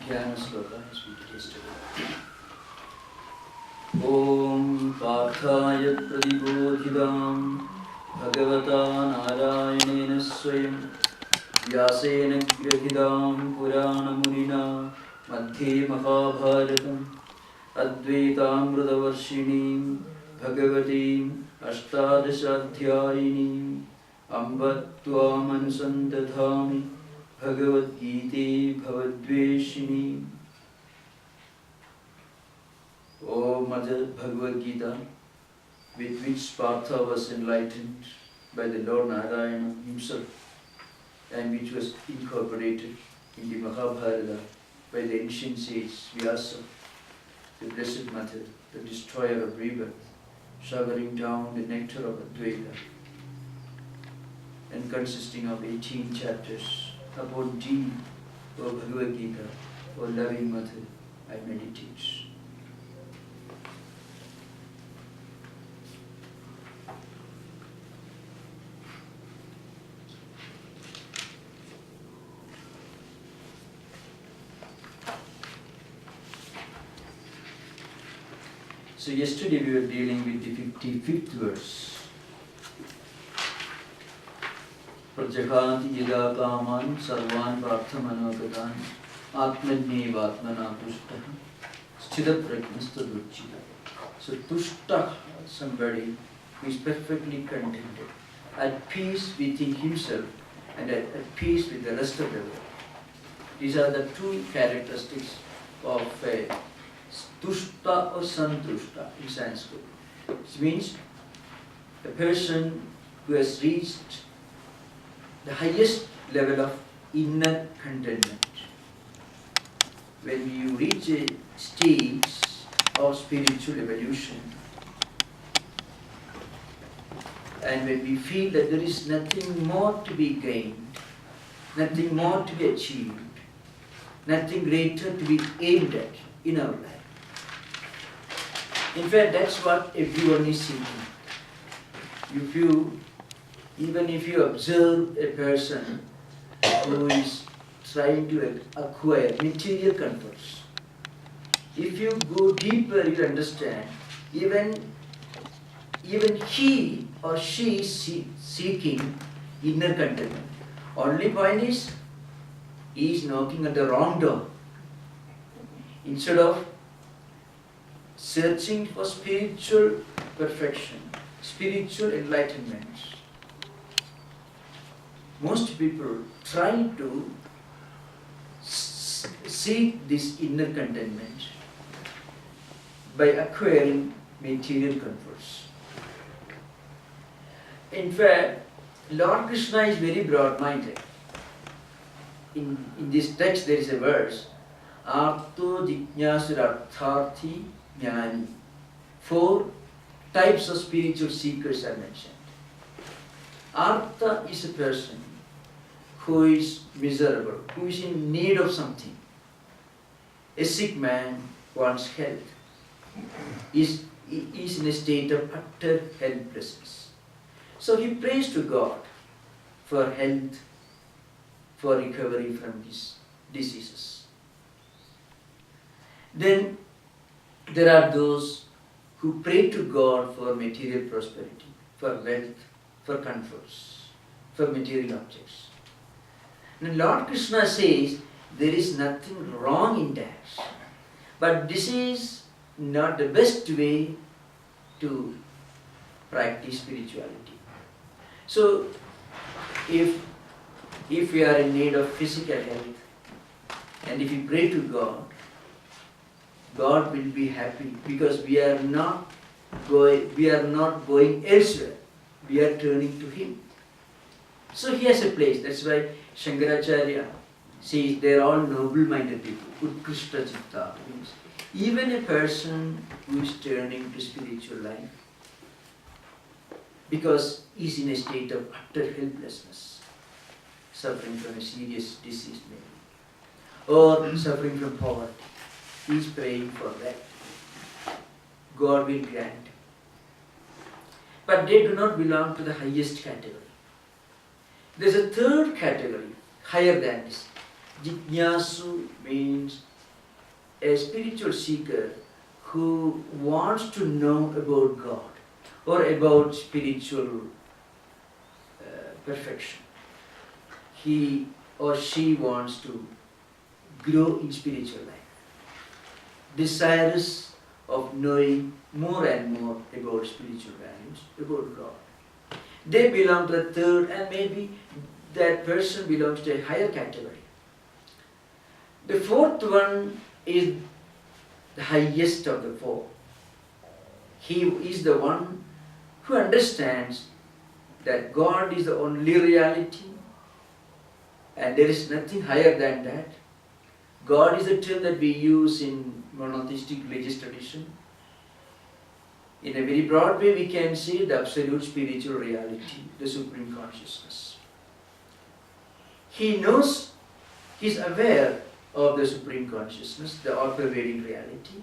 Dhyana Sloka as we did yesterday. Om Parthaya Pradibodhidam Bhagavata Narayanena Swayam Vyasena Grahidam Purana Munina Madhye Mahabharatam Advaitamritavarshinim Bhagavatim Ashtadashadhyayinim Ambattvam Anusandadhami Bhagavad Gita Bhavadveshini. O Mother Bhagavad Gita, with which Partha was enlightened by the Lord Narayana himself, and which was incorporated in the Mahabharata by the ancient sage Vyasa, the Blessed Mother, the destroyer of rebirth, showering down the nectar of Advaita, and consisting of 18 chapters. About thee, O Bhagavad Gita, O loving Mother, I meditate. So yesterday we were dealing with the 55th verse. Prajaghati yada kaman sarvan prarthamanogatan atmajnevatmana tushtaha Sthitaprajna stadruchita. So tushta, somebody who is perfectly contented, at peace within himself and at peace with the rest of the world. These are the two characteristics of a tushta or santushta in Sanskrit. It means a person who has reached the highest level of inner contentment. When you reach a stage of spiritual evolution, and when we feel that there is nothing more to be gained, nothing more to be achieved, nothing greater to be aimed at in our life. In fact, that's what everyone is seeking. Even if you observe a person who is trying to acquire material comforts, if you go deeper, you understand, even he or she is seeking inner contentment. Only point is, he is knocking at the wrong door. Instead of searching for spiritual perfection, spiritual enlightenment, most people try to seek this inner contentment by acquiring material comforts. In fact, Lord Krishna is very broad-minded. In this text there is a verse, Artho Jijñāsurartharthi Jnani. 4 types of spiritual seekers are mentioned. Artha is a person who is miserable, who is in need of something. A sick man wants health. Is in a state of utter helplessness. So he prays to God for health, for recovery from his diseases. Then there are those who pray to God for material prosperity, for wealth, for comforts, for material objects. And Lord Krishna says there is nothing wrong in that. But this is not the best way to practice spirituality. So if we are in need of physical health, and if we pray to God, God will be happy because we are not going elsewhere. We are turning to Him. So He has a place. That's why Shankaracharya says they are all noble-minded people. Utkrishta Chitta means even a person who is turning to spiritual life because he is in a state of utter helplessness, suffering from a serious disease maybe, or suffering from poverty. He is praying for that. God will grant. But they do not belong to the highest category. There is a third category, higher than this. Jijñāsu means a spiritual seeker who wants to know about God or about spiritual perfection. He or she wants to grow in spiritual life, desirous of knowing more and more about spiritual values, about God. They belong to the third, and maybe that person belongs to a higher category. The fourth one is the highest of the four. He is the one who understands that God is the only reality and there is nothing higher than that. God is a term that we use in monastic religious tradition. In a very broad way, we can say the absolute spiritual reality, the supreme consciousness. He knows, he is aware of the supreme consciousness, the all-pervading reality,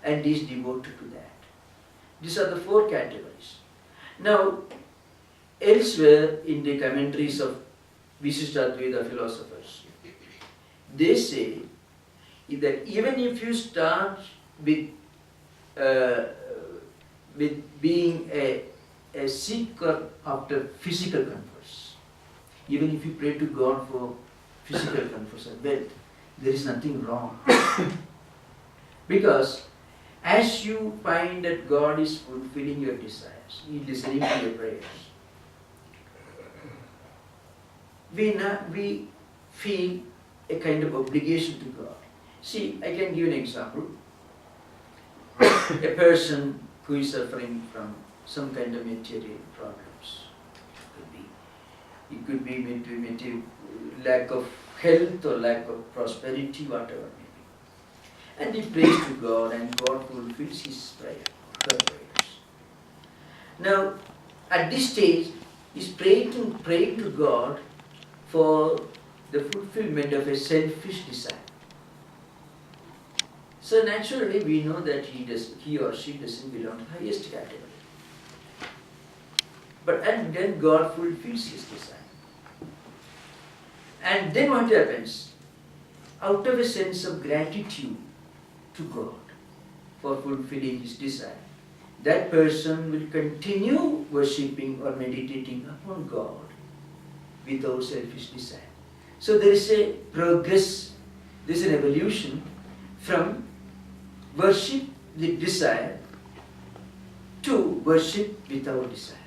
and he is devoted to that. These are the four categories. Now, elsewhere in the commentaries of Vishishtadvaita philosophers, they say that even if you start with being a seeker after physical comforts, even if you pray to God for physical comforts and wealth, there is nothing wrong. Because as you find that God is fulfilling your desires, He is listening to your prayers, we feel a kind of obligation to God. See, I can give an example. A person who is suffering from some kind of material problems. It could be material, lack of health or lack of prosperity, whatever it may be. And he prays to God and God fulfills his prayer, her prayers. Now, at this stage, he's praying to God for the fulfillment of a selfish desire. So naturally we know that he or she doesn't belong to the highest category. And then God fulfills his desire. And then what happens? Out of a sense of gratitude to God for fulfilling his desire, that person will continue worshipping or meditating upon God without selfish desire. So there is a progress, there is an evolution from worship with desire to worship without desire.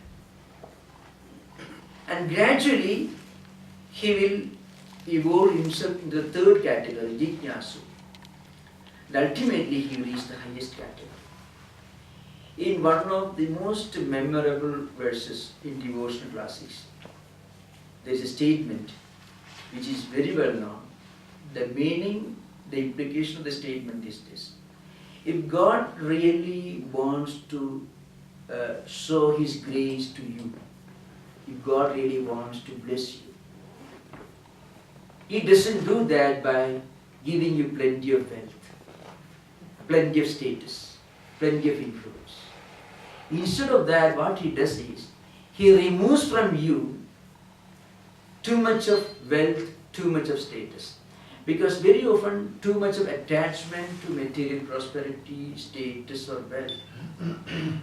And gradually he will evolve himself into the third category, jignasu. And ultimately he will reach the highest category. In one of the most memorable verses in devotional classics, there is a statement which is very well known. The meaning, the implication of the statement is this. If God really wants to show his grace to you, if God really wants to bless you, he doesn't do that by giving you plenty of wealth, plenty of status, plenty of influence. Instead of that, what he does is, he removes from you too much of wealth, too much of status. Because very often, too much of attachment to material prosperity, status or wealth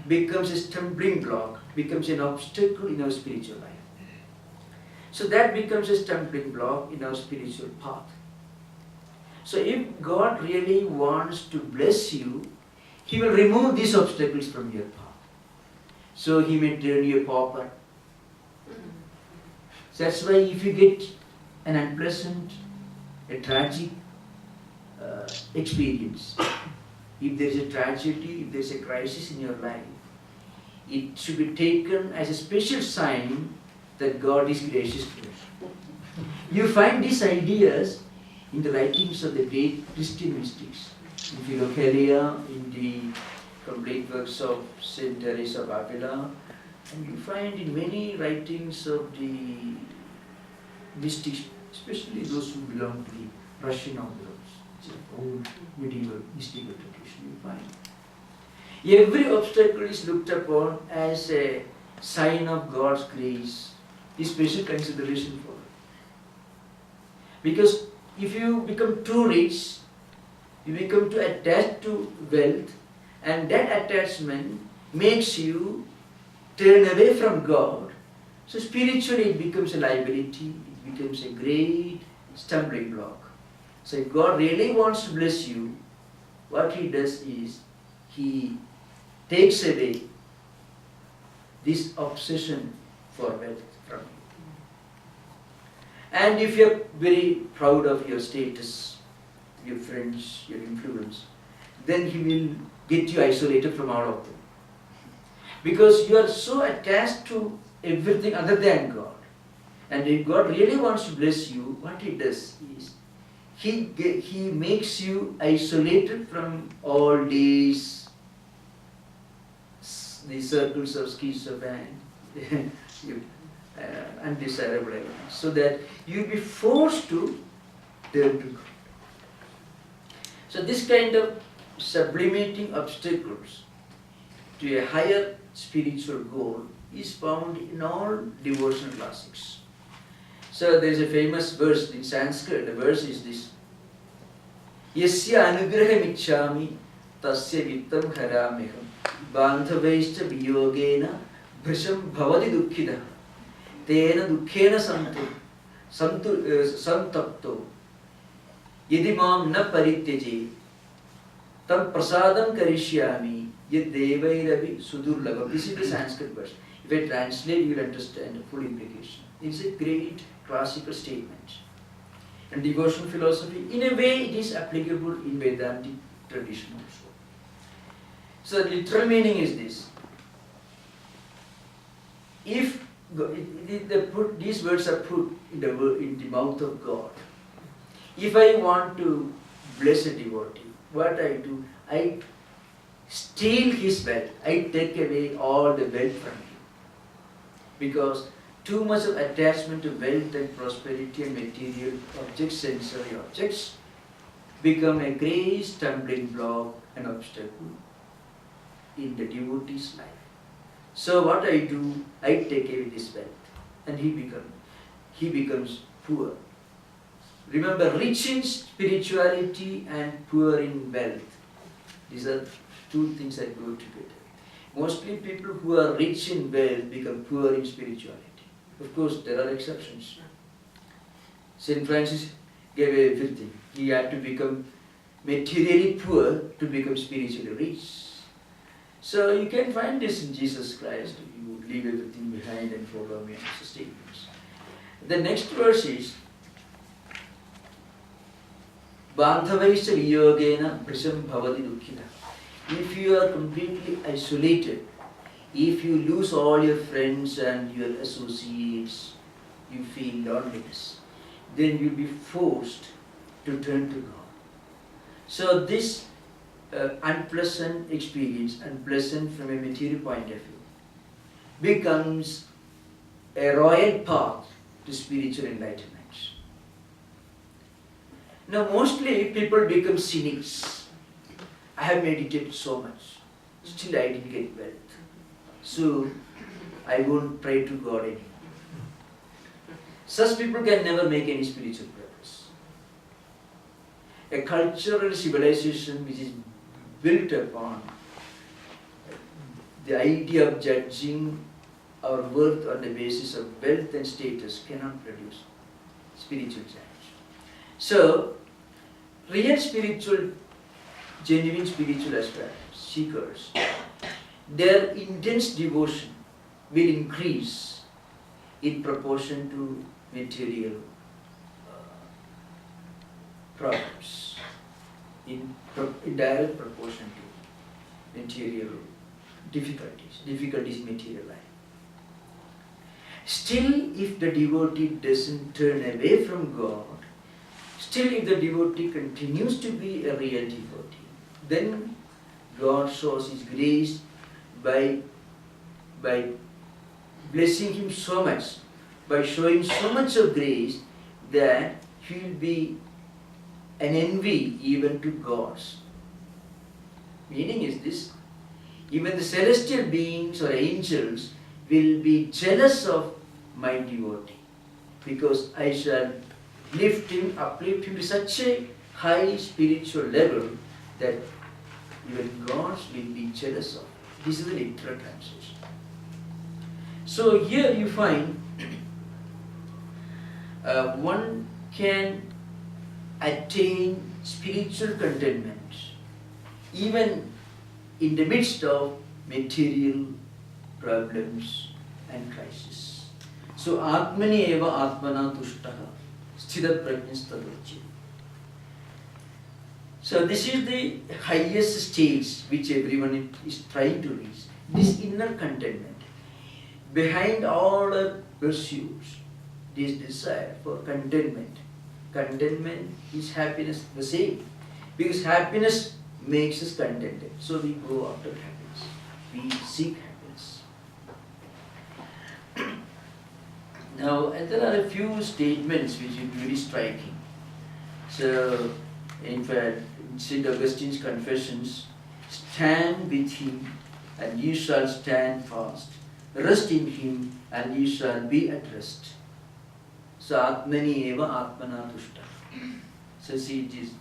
becomes a stumbling block, becomes an obstacle in our spiritual life. So that becomes a stumbling block in our spiritual path. So if God really wants to bless you, he will remove these obstacles from your path. So he may turn you a pauper. So that's why if you get an unpleasant, a tragic experience, if there is a tragedy, if there is a crisis in your life, it should be taken as a special sign that God is gracious to you. You find these ideas in the writings of the great Christian mystics, in Philokalia, in the complete works of Saint Teresa of Avila, and you find in many writings of the mystics, especially those who belong to the Russian Orthodox, which is old medieval mystical tradition, you find. Every obstacle is looked upon as a sign of God's grace, His special consideration for it. Because if you become too rich, You become too attached to wealth, and that attachment makes you turn away from God. So spiritually it becomes a liability, it becomes a great stumbling block. So if God really wants to bless you, what He does is He takes away this obsession for wealth from you. And if you are very proud of your status, your friends, your influence, then He will get you isolated from all of them. Because you are so attached to everything other than God. And if God really wants to bless you, what He does is He makes you isolated from all these circles of schizophrenia, undesirable elements, so that you will be forced to turn to God. So this kind of sublimating obstacles to a higher spiritual goal is found in all devotional classics. So there is a famous verse in Sanskrit. The verse is this: Yasya anugraham ichchami tasya vittam harameham bandhavaischa viyogena bhrisham bhavati dukkhida tena dukkhena santapto yadimam na parityaje tam prasadam karishyami yad devairavi sudurlabham. This is the Sanskrit verse. If I translate, you will understand the full implication. It's a great classical statement. And devotional philosophy, in a way, it is applicable in Vedantic tradition also. So the literal meaning is this: if these words are put in the mouth of God, if I want to bless a devotee, what I do, I steal his wealth, I take away all the wealth from him. Because too much of attachment to wealth and prosperity and material objects, sensory objects, become a great stumbling block and obstacle in the devotee's life. So what I do, I take away this wealth, and he becomes poor. Remember, rich in spirituality and poor in wealth. These are two things that go together. Mostly people who are rich in wealth become poor in spirituality. Of course, there are exceptions. St. Francis gave everything. He had to become materially poor to become spiritually rich. So you can find this in Jesus Christ. You leave everything behind and follow me, and statements. The next verse is Bandhavaischa viyogena bhrisham bhavati dukkhina. If you are completely isolated, if you lose all your friends and your associates, you feel loneliness, then you'll be forced to turn to God. So this unpleasant experience, unpleasant from a material point of view, becomes a royal path to spiritual enlightenment. Now mostly people become cynics. I have meditated so much, still I didn't get wealth. So I won't pray to God anymore. Such people can never make any spiritual progress. A cultural civilization which is built upon the idea of judging our worth on the basis of wealth and status cannot produce spiritual change. So, real spiritual, genuine spiritual aspirants, seekers, their intense devotion will increase in proportion to material problems, in direct proportion to material difficulties in material life. Still, if the devotee doesn't turn away from God, still if the devotee continues to be a real devotee, then God shows His grace by blessing him so much, by showing so much of grace that he will be an envy even to gods. Meaning is this: even the celestial beings or angels will be jealous of my devotee, because I shall uplift him to such a high spiritual level that even gods will be jealous of. This is the literal translation. So here you find one can attain spiritual contentment even in the midst of material problems and crisis. So Atmani eva atmana tushtaha Sthitaprajna stadurchi. So this is the highest stage which everyone is trying to reach. This inner contentment. Behind all our pursuits, this desire for contentment. Contentment is happiness the same. Because happiness makes us contented. So we go after happiness. We seek happiness. Now, and there are a few statements which are very striking. So, in fact, St. Augustine's Confessions, stand with him and you shall stand fast. Rest in him and you shall be at rest. So, Atmani eva atmana tushta. So, see, it is,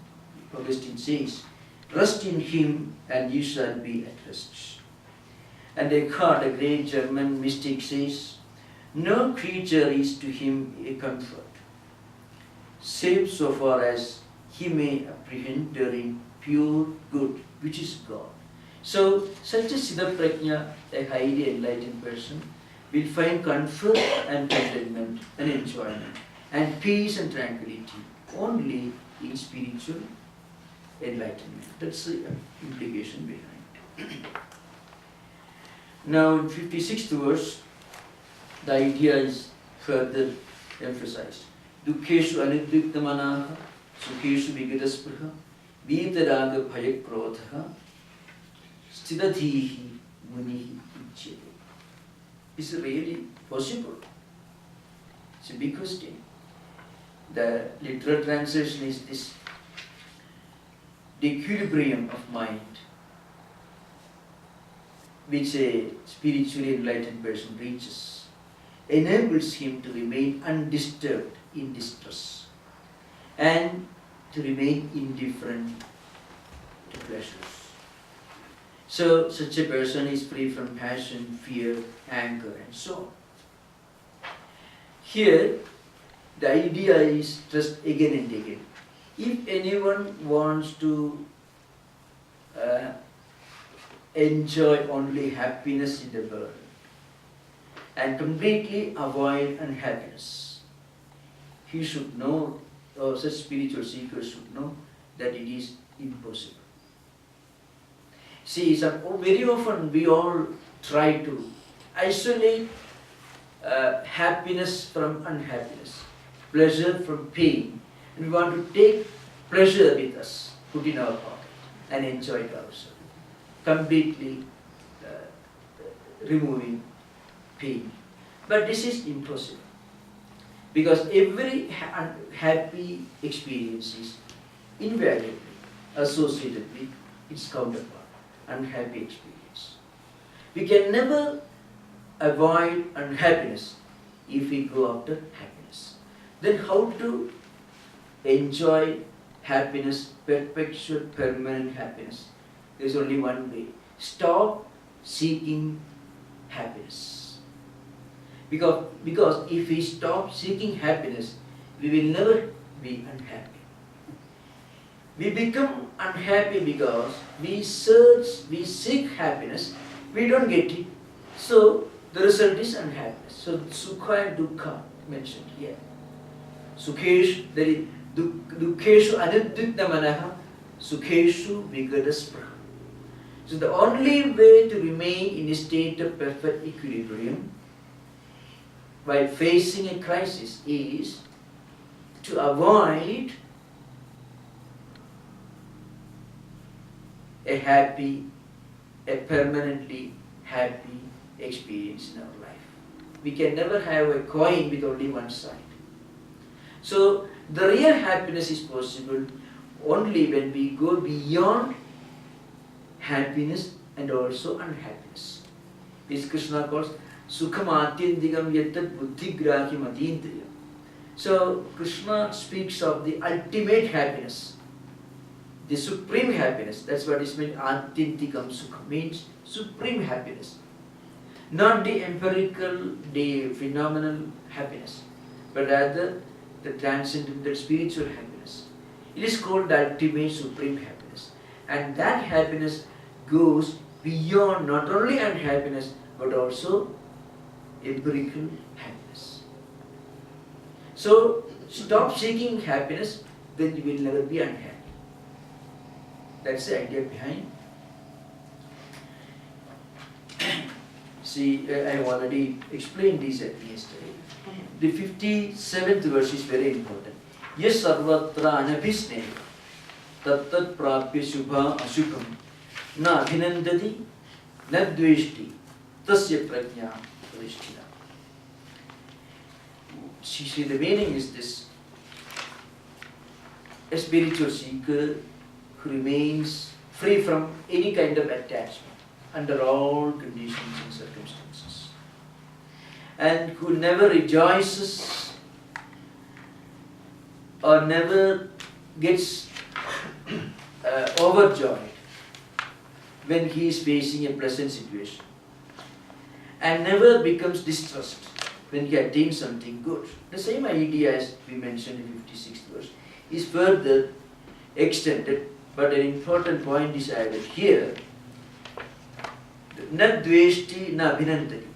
Augustine says, rest in him and you shall be at rest. And Eckhart, a great German mystic, says, no creature is to him a comfort, save so far as he may apprehend therein pure good, which is God. So, such a Sthitaprajna, a highly enlightened person, will find comfort and contentment and enjoyment and peace and tranquility only in spiritual enlightenment. That's the implication behind. Now, in 56th verse, the idea is further emphasized. Dukkeshu anidrikta manaha, sukeshu vigadaspruha, vitaraga bhayakrodha, sthitathihi munihi uchyate. Is it really possible? It's a big question. The literal translation is this: the equilibrium of mind which a spiritually enlightened person reaches enables him to remain undisturbed in distress and to remain indifferent to pleasures. So such a person is free from passion, fear, anger and so on. Here the idea is stressed again and again. If anyone wants to enjoy only happiness in the world and completely avoid unhappiness, he should know, or such spiritual seekers should know, that it is impossible. See, very often we all try to isolate happiness from unhappiness, pleasure from pain, and we want to take pleasure with us, put in our pocket, and enjoy it ourselves, completely removing pain. But this is impossible, because every happy experience is invariably associated with its counterpart, unhappy experience. We can never avoid unhappiness if we go after happiness. Then how to enjoy happiness, perpetual, permanent happiness? There is only one way. Stop seeking happiness. Because if we stop seeking happiness, we will never be unhappy. We become unhappy because we seek happiness, we don't get it. So the result is unhappiness. So sukha and dukkha mentioned here. Sukheshu, that is dukkeshu anidrikta manaha, sukheshu vigadaspra. So the only way to remain in a state of perfect equilibrium while facing a crisis is to avoid a permanently happy experience in our life. We can never have a coin with only one side. So the real happiness is possible only when we go beyond happiness and also unhappiness. This Krishna calls sukham atyandikam yattat buddhigrahim atindriyam. So Krishna speaks of the ultimate happiness, the supreme happiness. That's what is meant Atyantikam Sukha, means supreme happiness. Not the empirical, the phenomenal happiness, but rather the transcendental spiritual happiness. It is called the ultimate supreme happiness. And that happiness goes beyond not only unhappiness, but also empirical happiness. So, stop seeking happiness, then you will never be unhappy. That's the idea behind. See, I have already explained this yesterday. The 57th verse is very important. Yes sarvatra anabhisneva tattat prapya shubha ashubham na abhinandati na dveshti tasya prajna pradishthita. See, the meaning is this. A spiritual seeker who remains free from any kind of attachment under all conditions and circumstances, and who never rejoices or never gets overjoyed when he is facing a pleasant situation, and never becomes distressed when he attains something good. The same idea as we mentioned in 56th verse is further extended, but an important point is added here. Na dveshti na abhinandati.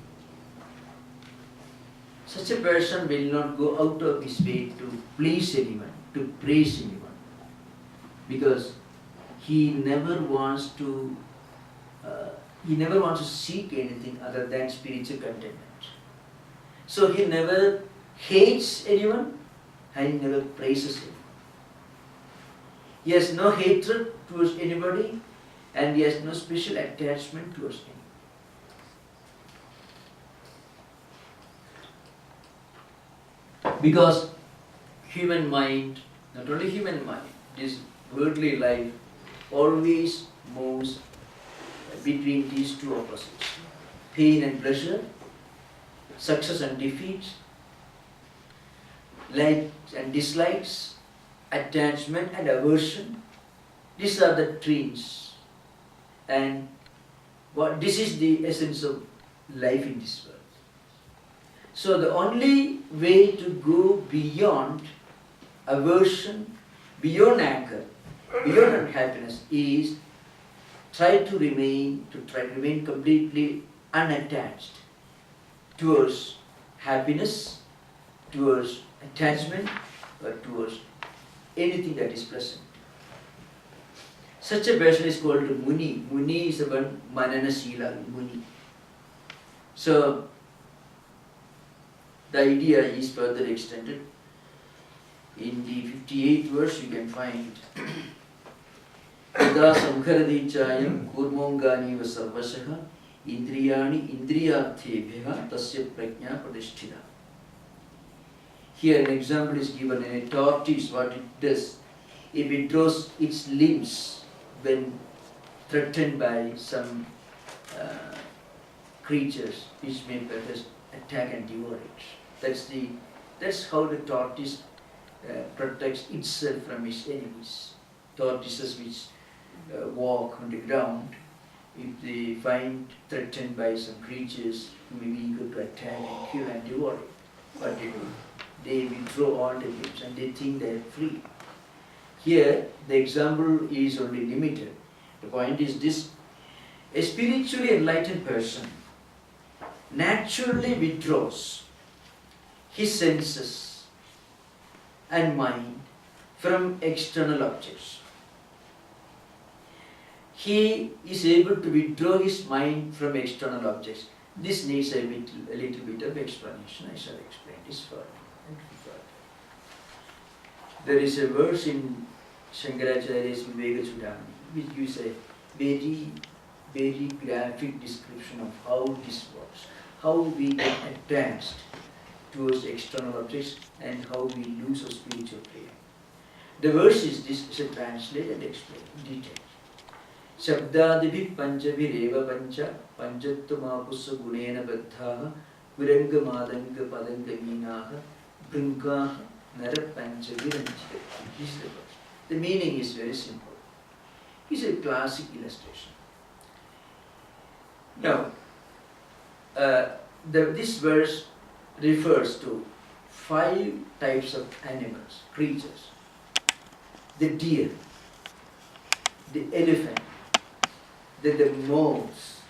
Such a person will not go out of his way to please anyone, to praise anyone, because he never wants to seek anything other than spiritual contentment. So he never hates anyone and he never praises anyone. He has no hatred towards anybody and he has no special attachment towards anyone. Because human mind, not only human mind, this worldly life always moves between these two opposites. Pain and pleasure, success and defeat, likes and dislikes, attachment and aversion. These are the trains. And this is the essence of life in this world. So the only way to go beyond aversion, beyond anger, beyond unhappiness is try to remain completely unattached towards happiness, towards attachment, or towards anything that is pleasant. Such a person is called Muni. Muni is one Manana Sila, Muni. So the idea is further extended. In the 58th verse you can find Yada samkharadicayam kurmongani va sarvashaha indriyani indriyarthebhya tasya prajna pradishthita. Here an example is given. In a tortoise, what it does, it withdraws its limbs when threatened by some creatures which may perhaps attack and devour it. That's how the tortoise protects itself from its enemies. Tortoises which walk on the ground, if they find threatened by some creatures who may be eager to attack and kill and devour it, what they do? They withdraw all the limbs and they think they are free. Here, the example is only limited. The point is this: a spiritually enlightened person naturally withdraws his senses and mind from external objects. He is able to withdraw his mind from external objects. This needs a little bit of explanation. I shall explain this further. There is a verse in Shankaracharya's Vivekananda which gives a very, very graphic description of how this works, how we get attached towards external objects and how we lose our spiritual prayer. The verse is this, is a translate and explain in detail. Shabdadibhi panchabhireva pancha panchattamapussa gunena baddhaha viranga madanga padanga minaha bringaha nara panchaviranchita. This is the verse. The meaning is very simple. is a classic illustration. Now, this verse refers to 5 types of animals, creatures. The deer, the elephant, then the mouse,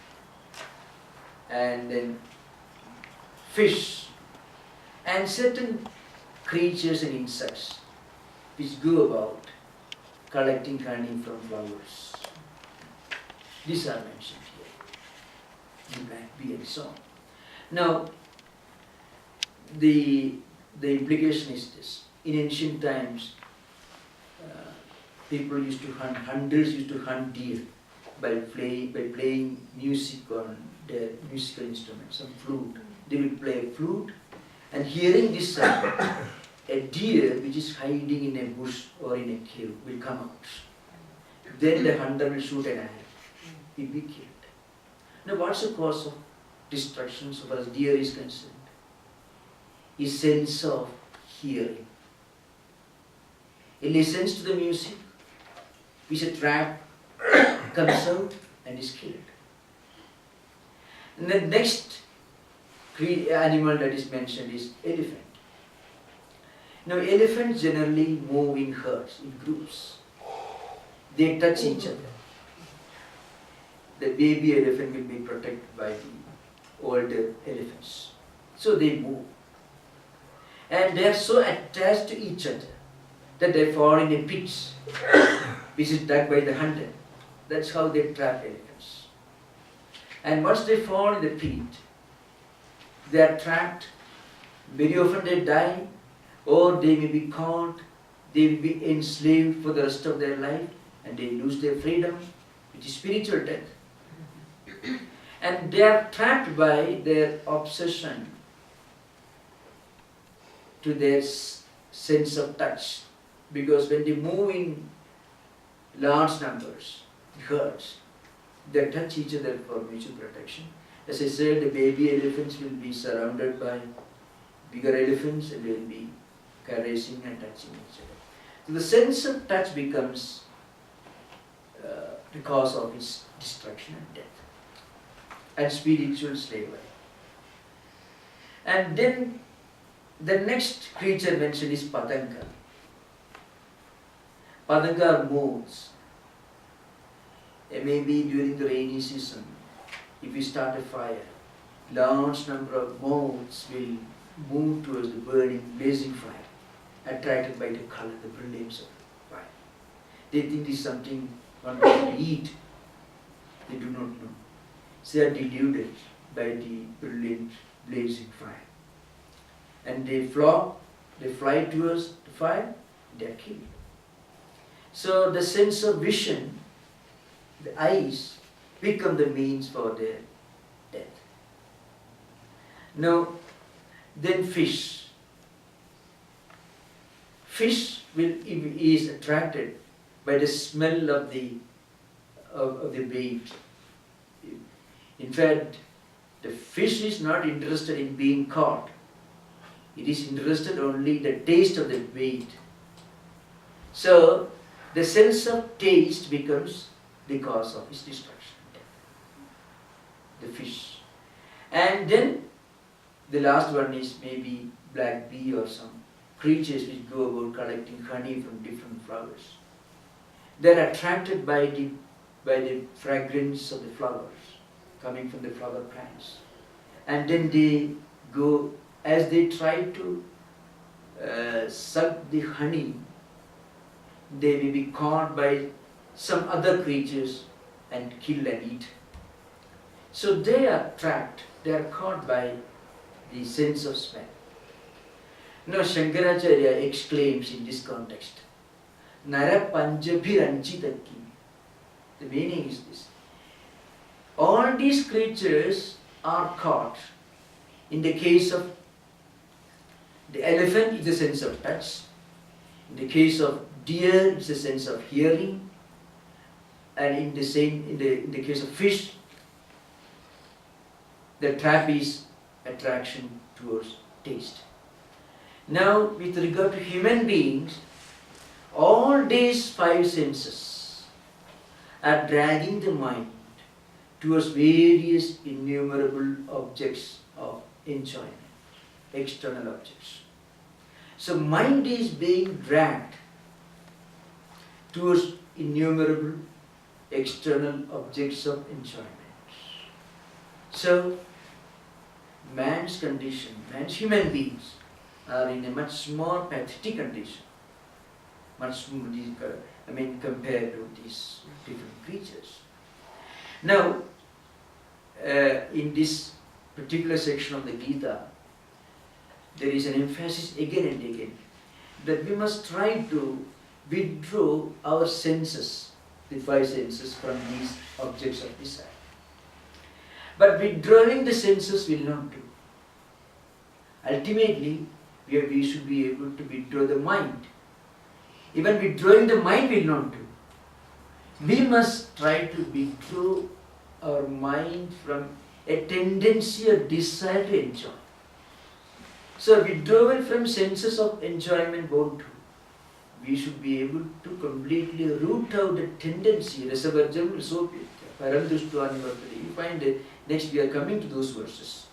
and then fish, and certain creatures and insects which go about collecting honey from flowers. These are mentioned here. The black bee and so on. Now, the implication is this. In ancient times, hunters used to hunt deer by playing music on their musical instruments, some flute. They will play a flute, and hearing this sound, a deer which is hiding in a bush or in a cave will come out. Then the hunter will shoot an arrow. He will be killed. Now, what's the cause of destruction so far as deer is concerned? His sense of hearing. He listens to the music, which a trap comes out and is killed. And the next animal that is mentioned is elephant. Now, elephants generally move in herds, in groups. They touch each other. The baby elephant will be protected by the older elephants. So they move. And they are so attached to each other that they fall in a pit which is dug by the hunter. That's how they trap elephants. And once they fall in the pit, they are trapped. Very often they die, or they may be caught, they will be enslaved for the rest of their life, and they lose their freedom, which is spiritual death. And they are trapped by their obsession to their sense of touch. Because when they move in large numbers, herds, they touch each other for mutual protection. As I said, the baby elephants will be surrounded by bigger elephants and they will be caressing and touching each other. So the sense of touch becomes the cause of its destruction and death and spiritual slavery. And then the next creature mentioned is Padanga. Padanga moves. Maybe during the rainy season, if we start a fire, large number of moths will move towards the burning, blazing fire, attracted by the color, the brilliance of the fire. They think this is something one can eat. They do not know. So they are deluded by the brilliant, blazing fire. And they fly towards the fire, they are killed. So the sense of vision, the eyes, become the means for their death. Now, then fish. Fish is attracted by the smell of the bait. In fact, the fish is not interested in being caught. It is interested only in the taste of the bait. So, the sense of taste becomes the cause of its destruction, the fish. And then the last one is maybe black bee or some creatures which go about collecting honey from different flowers. They are attracted by the fragrance of the flowers coming from the flower plants. And then they go, as they try to suck the honey, they may be caught by some other creatures and killed and eaten. So they are trapped, they are caught by the sense of smell. Now Shankaracharya exclaims in this context, Nara Panjabhiranchitaki. The meaning is this. All these creatures are caught. In the case of the elephant, it's a sense of touch. In the case of deer, it's a sense of hearing. And in the case of fish, the trap is attraction towards taste. Now, with regard to human beings, all these 5 senses are dragging the mind towards various innumerable objects of enjoyment, external objects. So mind is being dragged towards innumerable external objects of enjoyment. So man's condition, man's human beings are in a much more pathetic condition, much more, compared to these different creatures. Now, in this particular section of the Gita, there is an emphasis again and again that we must try to withdraw our senses, the five senses, from these objects of desire. But withdrawing the senses will not do. Ultimately, we should be able to withdraw the mind. Even withdrawing the mind will not do. We must try to withdraw our mind from a tendency or desire to enjoy. So withdrawal from senses of enjoyment won't do. We should be able to completely root out the tendency. You find that next we are coming to those verses.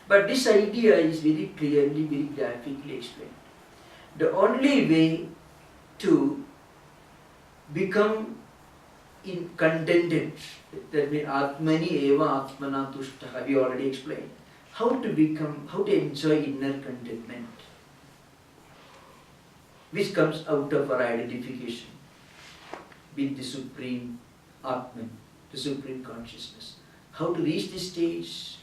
But this idea is very clearly, very graphically explained. The only way to become contented, that means Atmani eva Atmana tushtaha, we already explained. How to enjoy inner contentment, which comes out of our identification with the Supreme Atman, the Supreme Consciousness. How to reach this stage?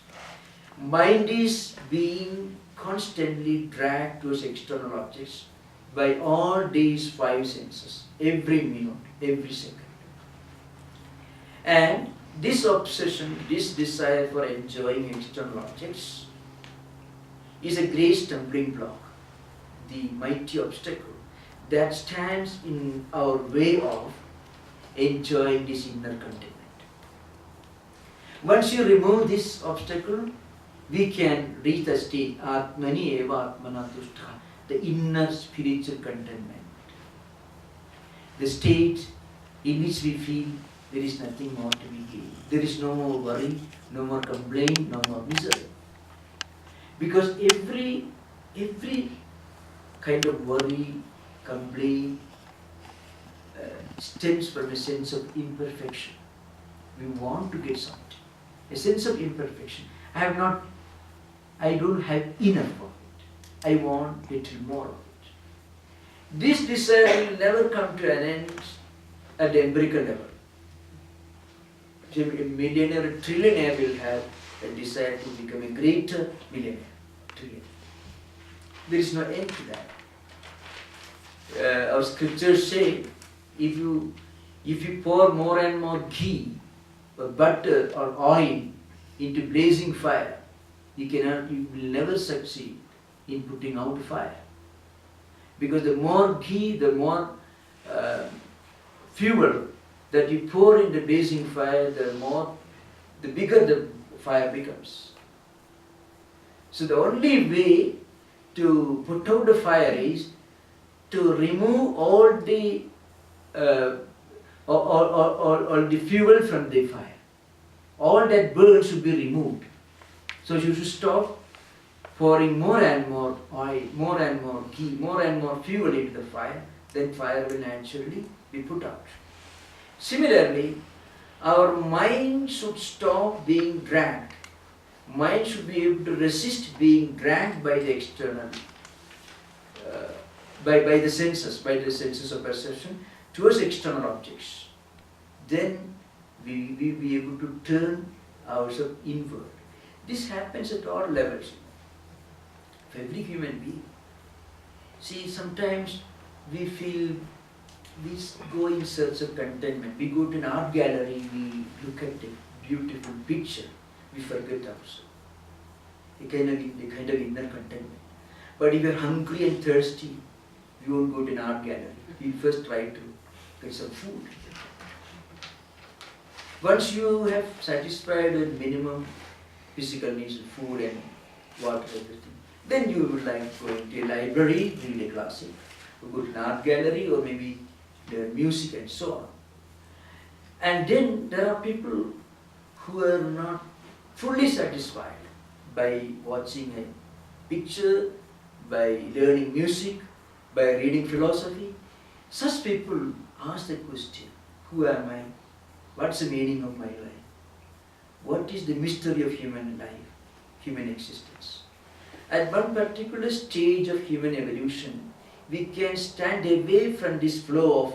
Mind is being constantly dragged towards external objects by all these five senses, every minute, every second. And this obsession, this desire for enjoying external objects is a great stumbling block, the mighty obstacle that stands in our way of enjoying this inner contentment. Once you remove this obstacle, we can reach the state Atmani eva Atmana tushtaha, the inner spiritual contentment. The state in which we feel there is nothing more to be gained. There is no more worry, no more complaint, no more misery. Because every kind of worry, complaint stems from a sense of imperfection. We want to get something. A sense of imperfection. I don't have enough of it. I want little more of it. This desire will never come to an end at the empirical level. A millionaire, a trillionaire will have a desire to become a greater millionaire. Trillionaire. There is no end to that. Our scriptures say, if you pour more and more ghee or butter or oil into blazing fire, you will never succeed in putting out fire. Because the more ghee, the more fuel that you pour in the blazing fire, the bigger the fire becomes. So the only way to put out the fire is to remove all the fuel from the fire. All that burn should be removed. So you should stop pouring more and more oil, more and more ghee, more and more fuel into the fire. Then fire will naturally be put out. Similarly, our mind should stop being dragged. Mind should be able to resist being dragged by the external, by the senses of perception towards external objects. Then we will be able to turn ourselves inward. This happens at all levels for every human being. See, sometimes we go in search of contentment. We go to an art gallery, we look at a beautiful picture, we forget ourselves. A kind of inner contentment. But if you are hungry and thirsty, you won't go to an art gallery. You first try to get some food. Once you have satisfied the minimum physical needs of food and water, everything, then you would like going to a library, read a classic, or go to an art gallery, or maybe learn music and so on. And then there are people who are not fully satisfied by watching a picture, by learning music, by reading philosophy. Such people ask the question, who am I? What's the meaning of my life? What is the mystery of human life, human existence? At one particular stage of human evolution, we can stand away from this flow of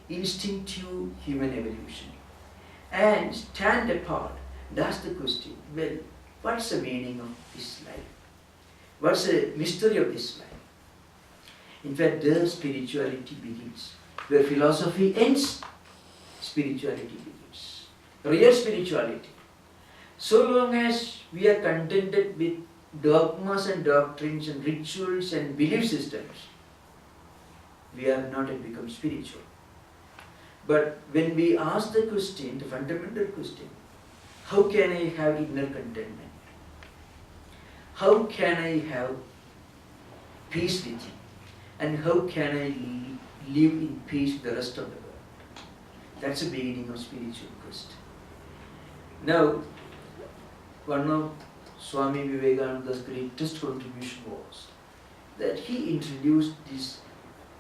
instinctive human evolution and stand apart and ask the question, well, what's the meaning of this life? What's the mystery of this life? In fact, there spirituality begins. Where philosophy ends, spirituality begins. Real spirituality. So long as we are contented with dogmas and doctrines and rituals and belief systems, we have not yet become spiritual. But when we ask the question, the fundamental question, how can I have inner contentment? How can I have peace with Him? And how can I live in peace with the rest of the world? That's the beginning of spiritual quest. Now, one of Swami Vivekananda's greatest contribution was that he introduced this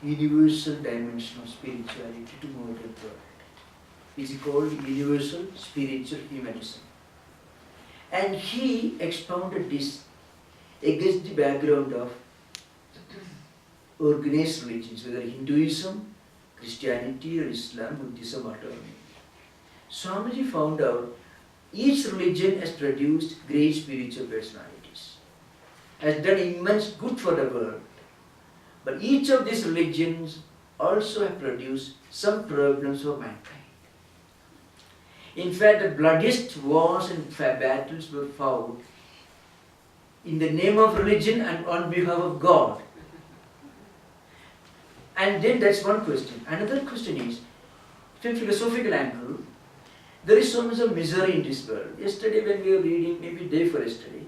universal dimension of spirituality to modern world. It is called universal spiritual humanism. And he expounded this against the background of organized religions, whether Hinduism, Christianity or Islam, Buddhism, whatever. Swamiji found out each religion has produced great spiritual personalities, has done immense good for the world. But each of these religions also have produced some problems for mankind. In fact, the bloodiest wars and battles were fought in the name of religion and on behalf of God. And then that's one question. Another question is, from philosophical angle, there is so much of misery in this world. Yesterday when we were reading, maybe day for yesterday,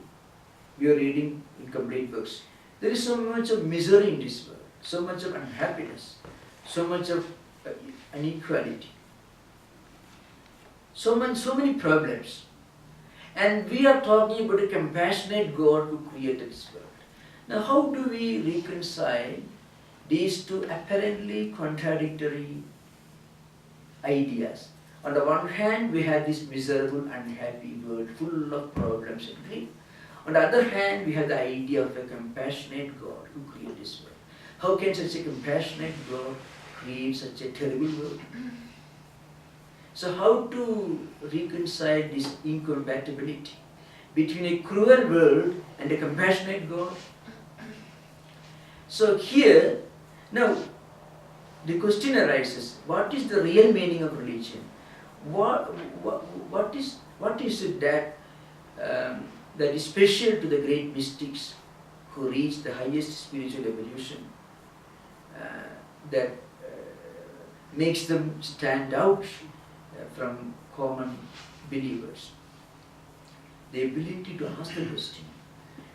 we were reading incomplete books. There is so much of misery in this world, so much of unhappiness, so much of inequality, so many problems. And we are talking about a compassionate God who created this world. Now how do we reconcile these two apparently contradictory ideas? On the one hand, we have this miserable, unhappy world full of problems and grief. On the other hand, we have the idea of a compassionate God who created this world. How can such a compassionate God create such a terrible world? So how to reconcile this incompatibility between a cruel world and a compassionate God? So here, now the question arises, what is the real meaning of religion? What is it that that is special to the great mystics who reach the highest spiritual evolution that makes them stand out from common believers? The ability to ask the question,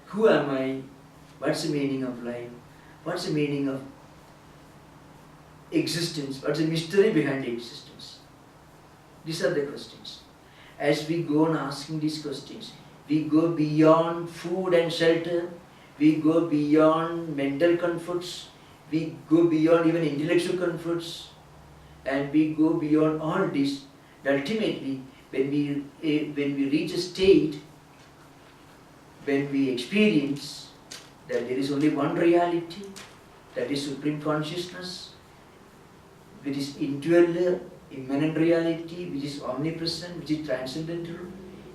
who am I? What's the meaning of life? What's the meaning of existence? What's the mystery behind existence? These are the questions. As we go on asking these questions, we go beyond food and shelter, we go beyond mental comforts, we go beyond even intellectual comforts, and we go beyond all this. Ultimately, when we reach a state, when we experience that there is only one reality, that is Supreme Consciousness, which is indwelling, immanent reality, which is omnipresent, which is transcendental,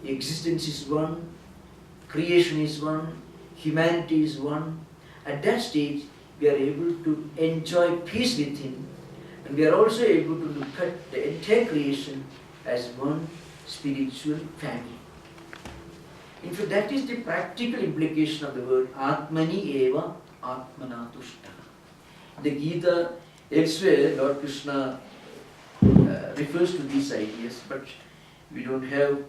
existence is one, creation is one, humanity is one. At that stage, we are able to enjoy peace within, and we are also able to look at the entire creation as one spiritual family. In fact, that is the practical implication of the word Atmani eva Atmana tushta. The Gita, elsewhere, Lord Krishna refers to these ideas, but we don't have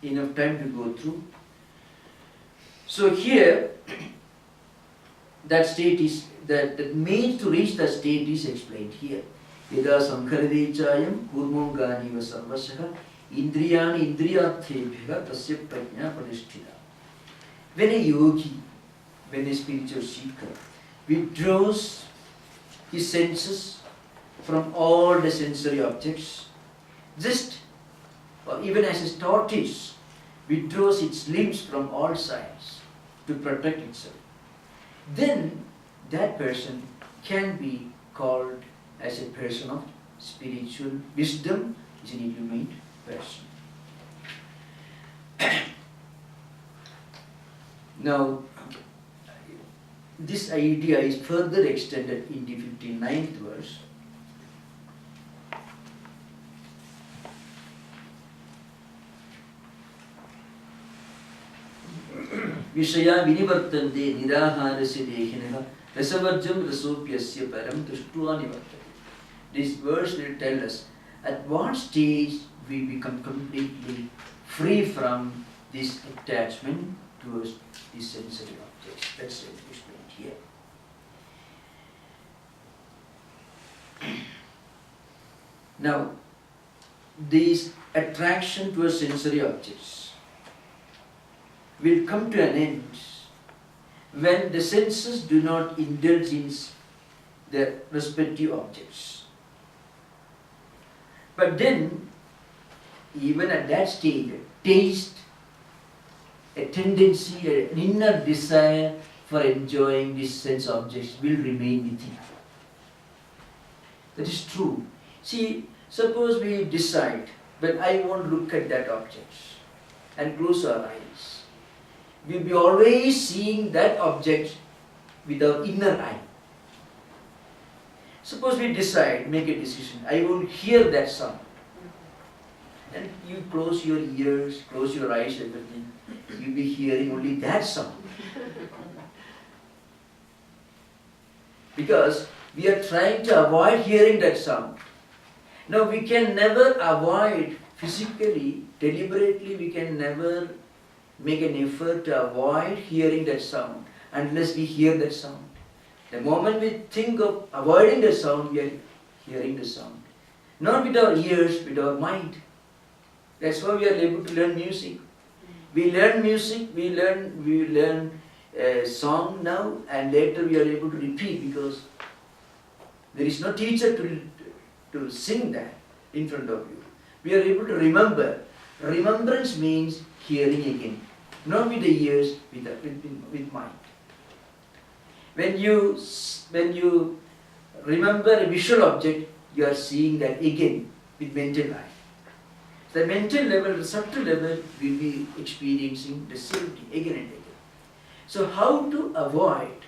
enough time to go through. So here, that state is, that means to reach that state is explained here. Yada Sankaradechayam Kurmonganiva Sarvashaha Indriyani Indriyarthebhya Tasya Prajna Pradisthita. When a yogi, when a spiritual seeker withdraws his senses from all the sensory objects, just or even as a tortoise withdraws its limbs from all sides to protect itself, then that person can be called as a person of spiritual wisdom, is an illumined person. Now, this idea is further extended in the 59th verse. Vishaya vinivartante niraharasya dehinah rasavarjam rasopyasya param drishtva nivartate. This verse will tell us at what stage we become completely free from this attachment towards the sensory objects. That's explained here. Now, this attraction towards sensory objects will come to an end when the senses do not indulge in their respective objects. But then, even at that stage, a taste, a tendency, an inner desire for enjoying these sense objects will remain within. That is true. See, suppose we decide, but I won't look at that object, and close our eyes. We'll be always seeing that object with our inner eye. Suppose we decide, make a decision, I will hear that sound. And you close your ears, close your eyes, everything. You'll be hearing only that sound. Because we are trying to avoid hearing that sound. Now we can never avoid physically, deliberately, we can never make an effort to avoid hearing that sound unless we hear that sound. The moment we think of avoiding the sound, we are hearing the sound. Not with our ears, with our mind. That's why we are able to learn music. We learn music, we learn a song now, and later we are able to repeat because there is no teacher to sing that in front of you. We are able to remember. Remembrance means hearing again. Not with the ears, with mind. When you remember a visual object, you are seeing that again with mental eye. The mental level, the subtle level, will be experiencing the same thing again and again. So how to avoid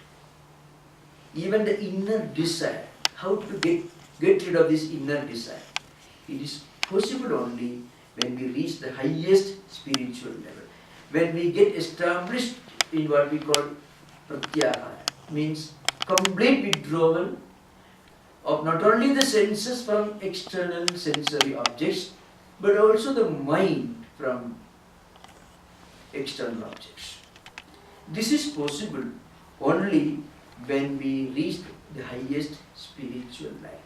even the inner desire? How to get rid of this inner desire? It is possible only when we reach the highest spiritual level. When we get established in what we call pratyahara, means complete withdrawal of not only the senses from external sensory objects, but also the mind from external objects. This is possible only when we reach the highest spiritual life.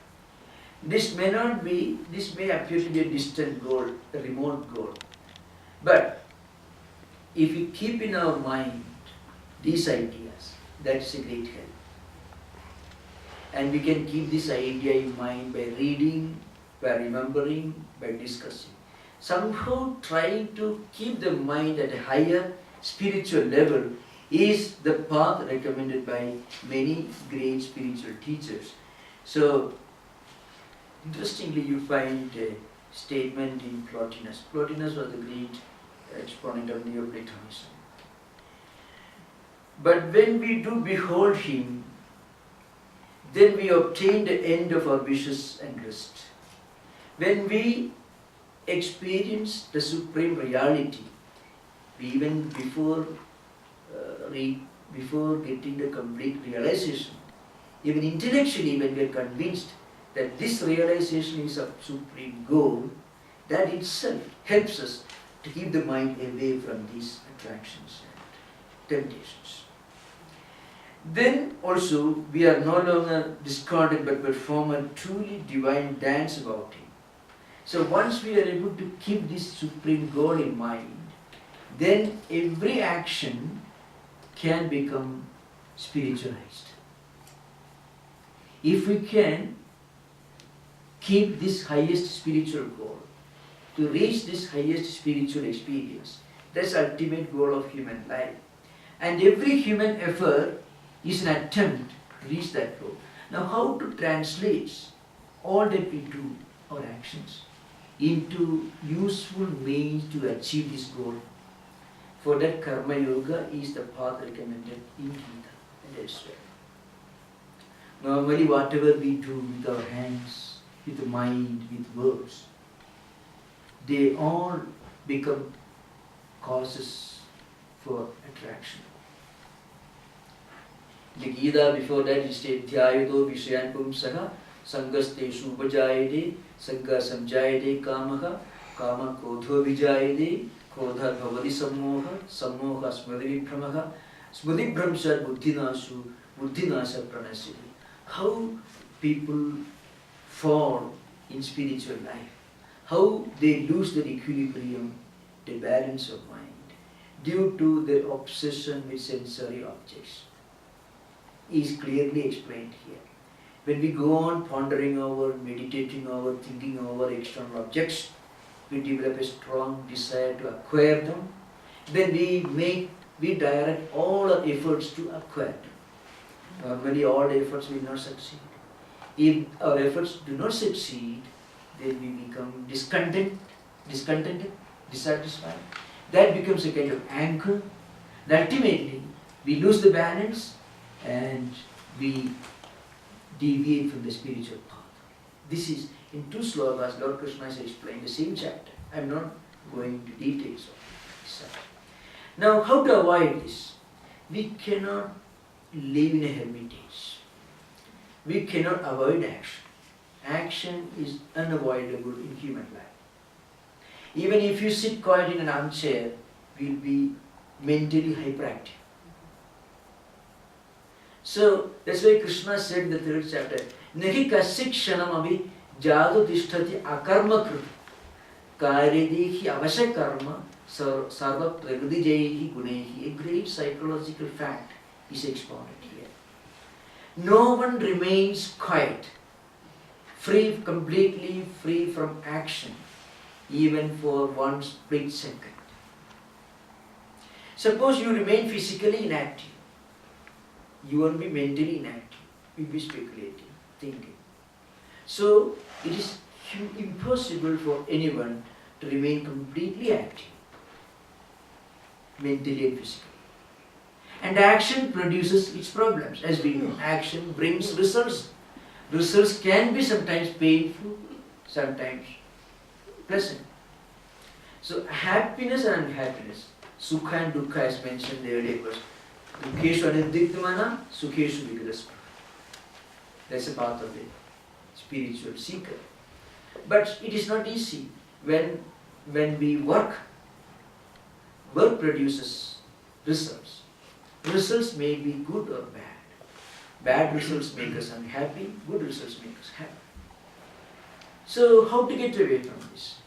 This may appear to be a distant goal, a remote goal. But if we keep in our mind these ideas, that's a great help. And we can keep this idea in mind by reading, by remembering, by discussing. Somehow trying to keep the mind at a higher spiritual level is the path recommended by many great spiritual teachers. So, interestingly, you find a statement in Plotinus. Plotinus was the great exponent of Neoplatonism. But when we do behold him, then we obtain the end of our wishes and lust. When we experience the supreme reality, even before getting the complete realization, even intellectually when we are convinced that this realization is a supreme goal, that itself helps us to keep the mind away from these attractions and temptations. then also we are no longer discarded but perform a truly divine dance about Him. So once we are able to keep this supreme goal in mind, then every action can become spiritualized. If we can keep this highest spiritual goal, to reach this highest spiritual experience, that's the ultimate goal of human life. And every human effort is an attempt to reach that goal. Now how to translate all that we do, our actions, into useful means to achieve this goal? For that, Karma Yoga is the path recommended in Gita and elsewhere. Normally whatever we do with our hands, with the mind, with words, they all become causes for attraction. The Gita before that is said, Dhyayato Vishayan Pumsaha Sangasteshu Upajayade Sangha Samjayade Kamaha Kama Kodho Vijayade Kodha Bhavati Sammoha Sammoha Smriti Vibhramaha Smriti Vibhramsha Buddhinasu Buddhinasa Pranasiti. How people fall in spiritual life, how they lose their equilibrium, the balance of mind, due to their obsession with sensory objects, is clearly explained here. When we go on pondering over, meditating over, thinking over external objects, we develop a strong desire to acquire them, then we direct all our efforts to acquire them. Normally all efforts will not succeed. If our efforts do not succeed, then we become discontented, dissatisfied. That becomes a kind of anger. And ultimately, we lose the balance and we deviate from the spiritual path. This is in two slokas, Lord Krishna has explained the same chapter. I am not going into details of this. Now, how to avoid this? We cannot live in a hermitage. We cannot avoid action. Action is unavoidable in human life. Even if you sit quiet in an armchair, you will be mentally hyperactive. So that's why Krishna said in the third chapter, Nahi kasik kshanam abhi jadu tishtati akarma kriti karyadehi avasya karma sarva pragadijayehi gunehi. A great psychological fact is expounded here. No one remains quiet, completely free from action, even for one split second. Suppose you remain physically inactive, you won't be mentally inactive, you'll be speculating, thinking. So it is impossible for anyone to remain completely active, mentally and physically. And action produces its problems. As we know, action brings results. Results can be sometimes painful, sometimes pleasant. So happiness and unhappiness, sukha and dukkha as mentioned in the earlier verse. Dukkeshu anidiktamana, sukheshu vigadaspa. That's a part of the spiritual seeker. But it is not easy. When we work produces results. Results may be good or bad. Bad results make us unhappy, good results make us happy. So how to get away from this?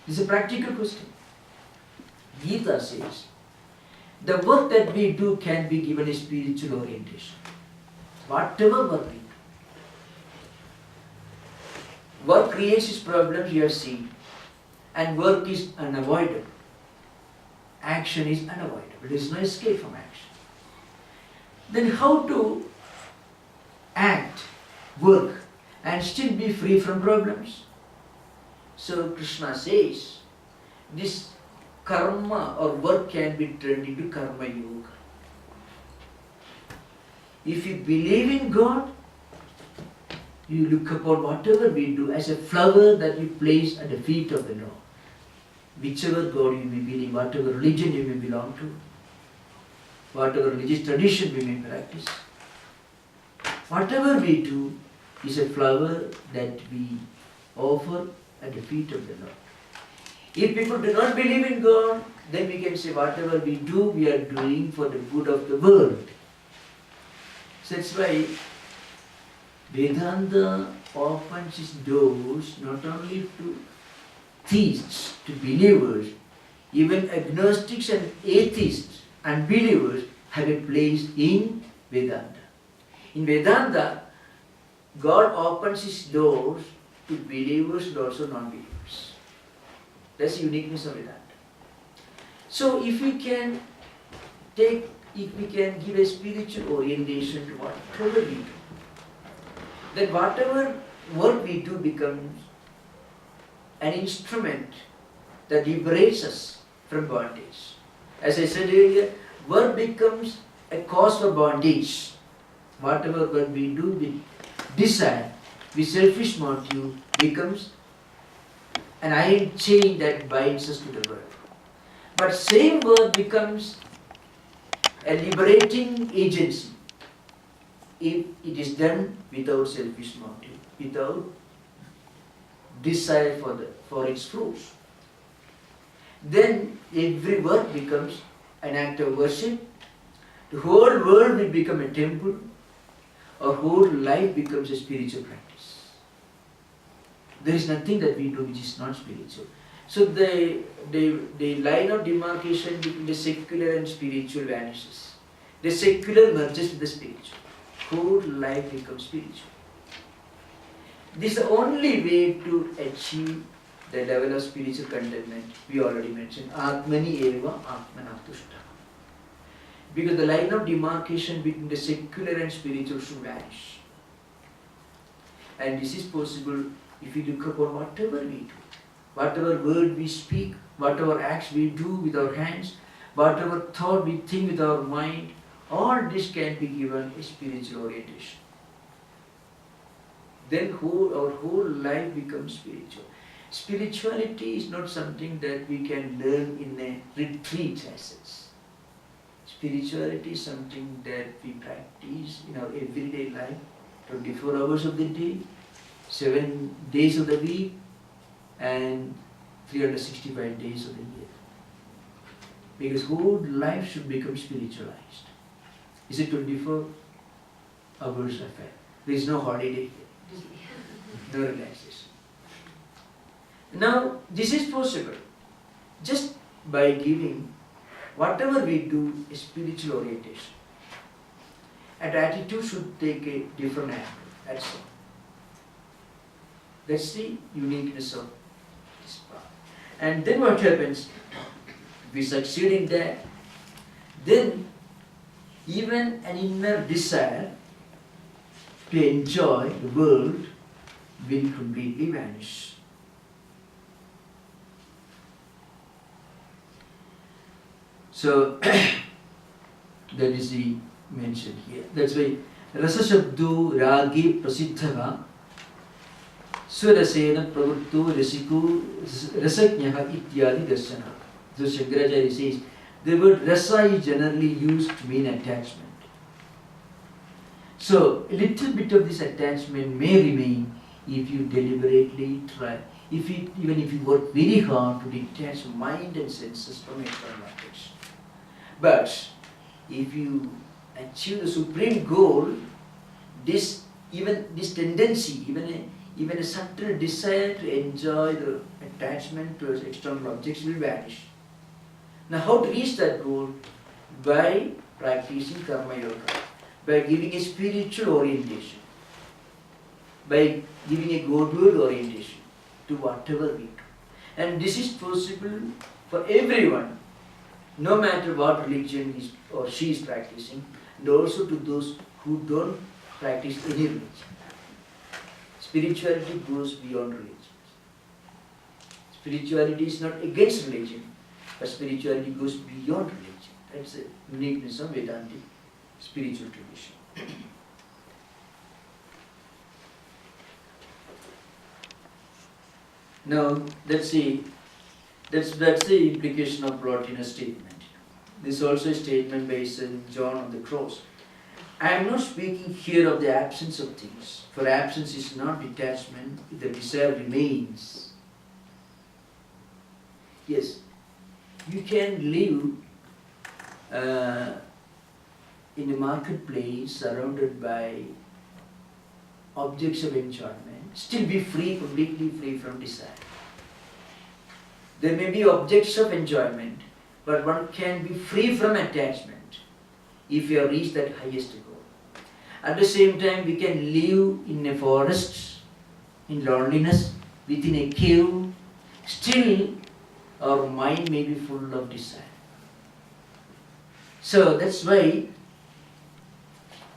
This is a practical question. Gita says, the work that we do can be given a spiritual orientation. Whatever work we do. Work creates its problems, you have seen, and work is unavoidable. Action is unavoidable. There is no escape from action. Then how to act, work, and still be free from problems? So Krishna says, this karma or work can be turned into karma yoga. If you believe in God, you look upon whatever we do as a flower that you place at the feet of the Lord. Whichever God you may believe, whatever religion you may belong to, whatever religious tradition we may practice, whatever we do is a flower that we offer at the feet of the Lord. If people do not believe in God, then we can say whatever we do, we are doing for the good of the world. So that's why Vedanta opens its doors not only to theists, to believers, even agnostics and atheists and believers have a place in Vedanta. In Vedanta, God opens his doors to believers and also non-believers. That's the uniqueness of Vedanta. So if we can give a spiritual orientation to whatever we do, then whatever work we do becomes an instrument that liberates us from bondage. As I said earlier, work becomes a cause for bondage. Whatever work we do with desire, with selfish motive, becomes an iron chain that binds us to the world. But same work becomes a liberating agency if it is done without selfish motive, without desire for its fruits. Then every work becomes an act of worship. The whole world will become a temple. Our whole life becomes a spiritual practice. There is nothing that we do which is not spiritual. So the line of demarcation between the secular and spiritual vanishes. The secular merges with the spiritual. Whole life becomes spiritual. This is the only way to achieve the level of spiritual contentment we already mentioned. Atmani eva atmana tushta. Because the line of demarcation between the secular and spiritual should vanish. And this is possible if we look upon whatever we do, whatever word we speak, whatever acts we do with our hands, whatever thought we think with our mind, all this can be given a spiritual orientation. Then our whole life becomes spiritual. Spirituality is not something that we can learn in a retreat as such. Spirituality is something that we practice in our everyday life, 24 hours of the day, 7 days of the week, and 365 days of the year. Because whole life should become spiritualized. Is it 24 hours affair? There is no holiday here, no relaxation. Now, this is possible just by giving whatever we do a spiritual orientation. And attitude should take a different angle. That's all. That's the uniqueness of this path. And then what happens? If we succeed in that, then even an inner desire to enjoy the world will completely vanish. So that is the mentioned here. That's why Rasa Shabdu Ragi Prasiddhava Swarasena Pravurtu Rasiku Rasajnaha Ityadi Darsana. So Shankaracharya says the word rasa is generally used to mean attachment. So a little bit of this attachment may remain if you deliberately try, even if you work very hard to detach mind and senses from external objects. But if you achieve the supreme goal, this tendency, even a subtle desire to enjoy the attachment to external objects will vanish. Now, how to reach that goal? By practicing karma yoga, by giving a spiritual orientation, by giving a Godward orientation to whatever we do. And this is possible for everyone, no matter what religion he or she is practicing, and also to those who don't practice any religion. Spirituality goes beyond religion. Spirituality is not against religion, but spirituality goes beyond religion. That's the uniqueness of Vedantic spiritual tradition. Now, let's see. That's the implication of Plotinus' statement. This is also a statement by St. John on the cross. I am not speaking here of the absence of things, for absence is not detachment, if the desire remains. Yes, you can live a in a marketplace surrounded by objects of enjoyment, still be free, completely free from desire. There may be objects of enjoyment, but one can be free from attachment if you have reached that highest goal. At the same time, we can live in a forest, in loneliness, within a cave. Still, our mind may be full of desire. So that's why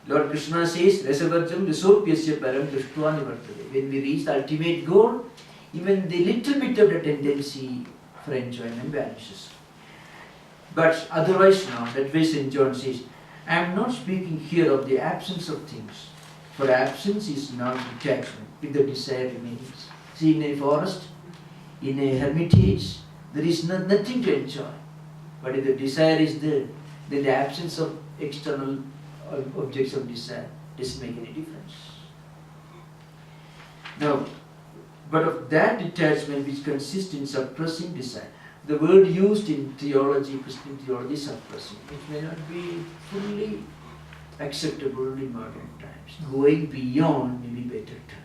Lord Krishna says, Rasavarjam Risopyasya Param Drishtva Nivartade. When we reach the ultimate goal, even the little bit of the tendency for enjoyment vanishes. But otherwise now, that way St. John says, I am not speaking here of the absence of things, for absence is not detachment, if the desire remains. See, in a forest, in a hermitage, there is nothing to enjoy. But if the desire is there, then the absence of external objects of desire doesn't make any difference. Now, but of that detachment which consists in suppressing desire, the word used in theology, Christian theology, is suppressing, which may not be fully acceptable in modern times. Going beyond may be better term.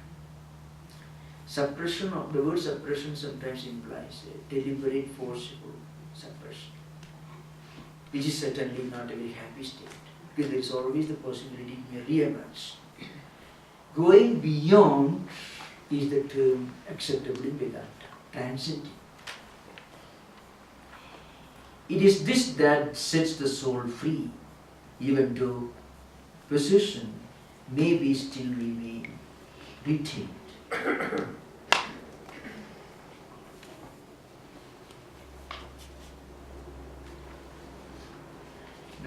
Suppression of the word suppression sometimes implies a deliberate, forcible suppression, which is certainly not a very happy state, because there is always the possibility it may re-emerge. Going beyond is the term acceptable in Vedanta, transcending. It is this that sets the soul free, even though possession may be still remain retained. You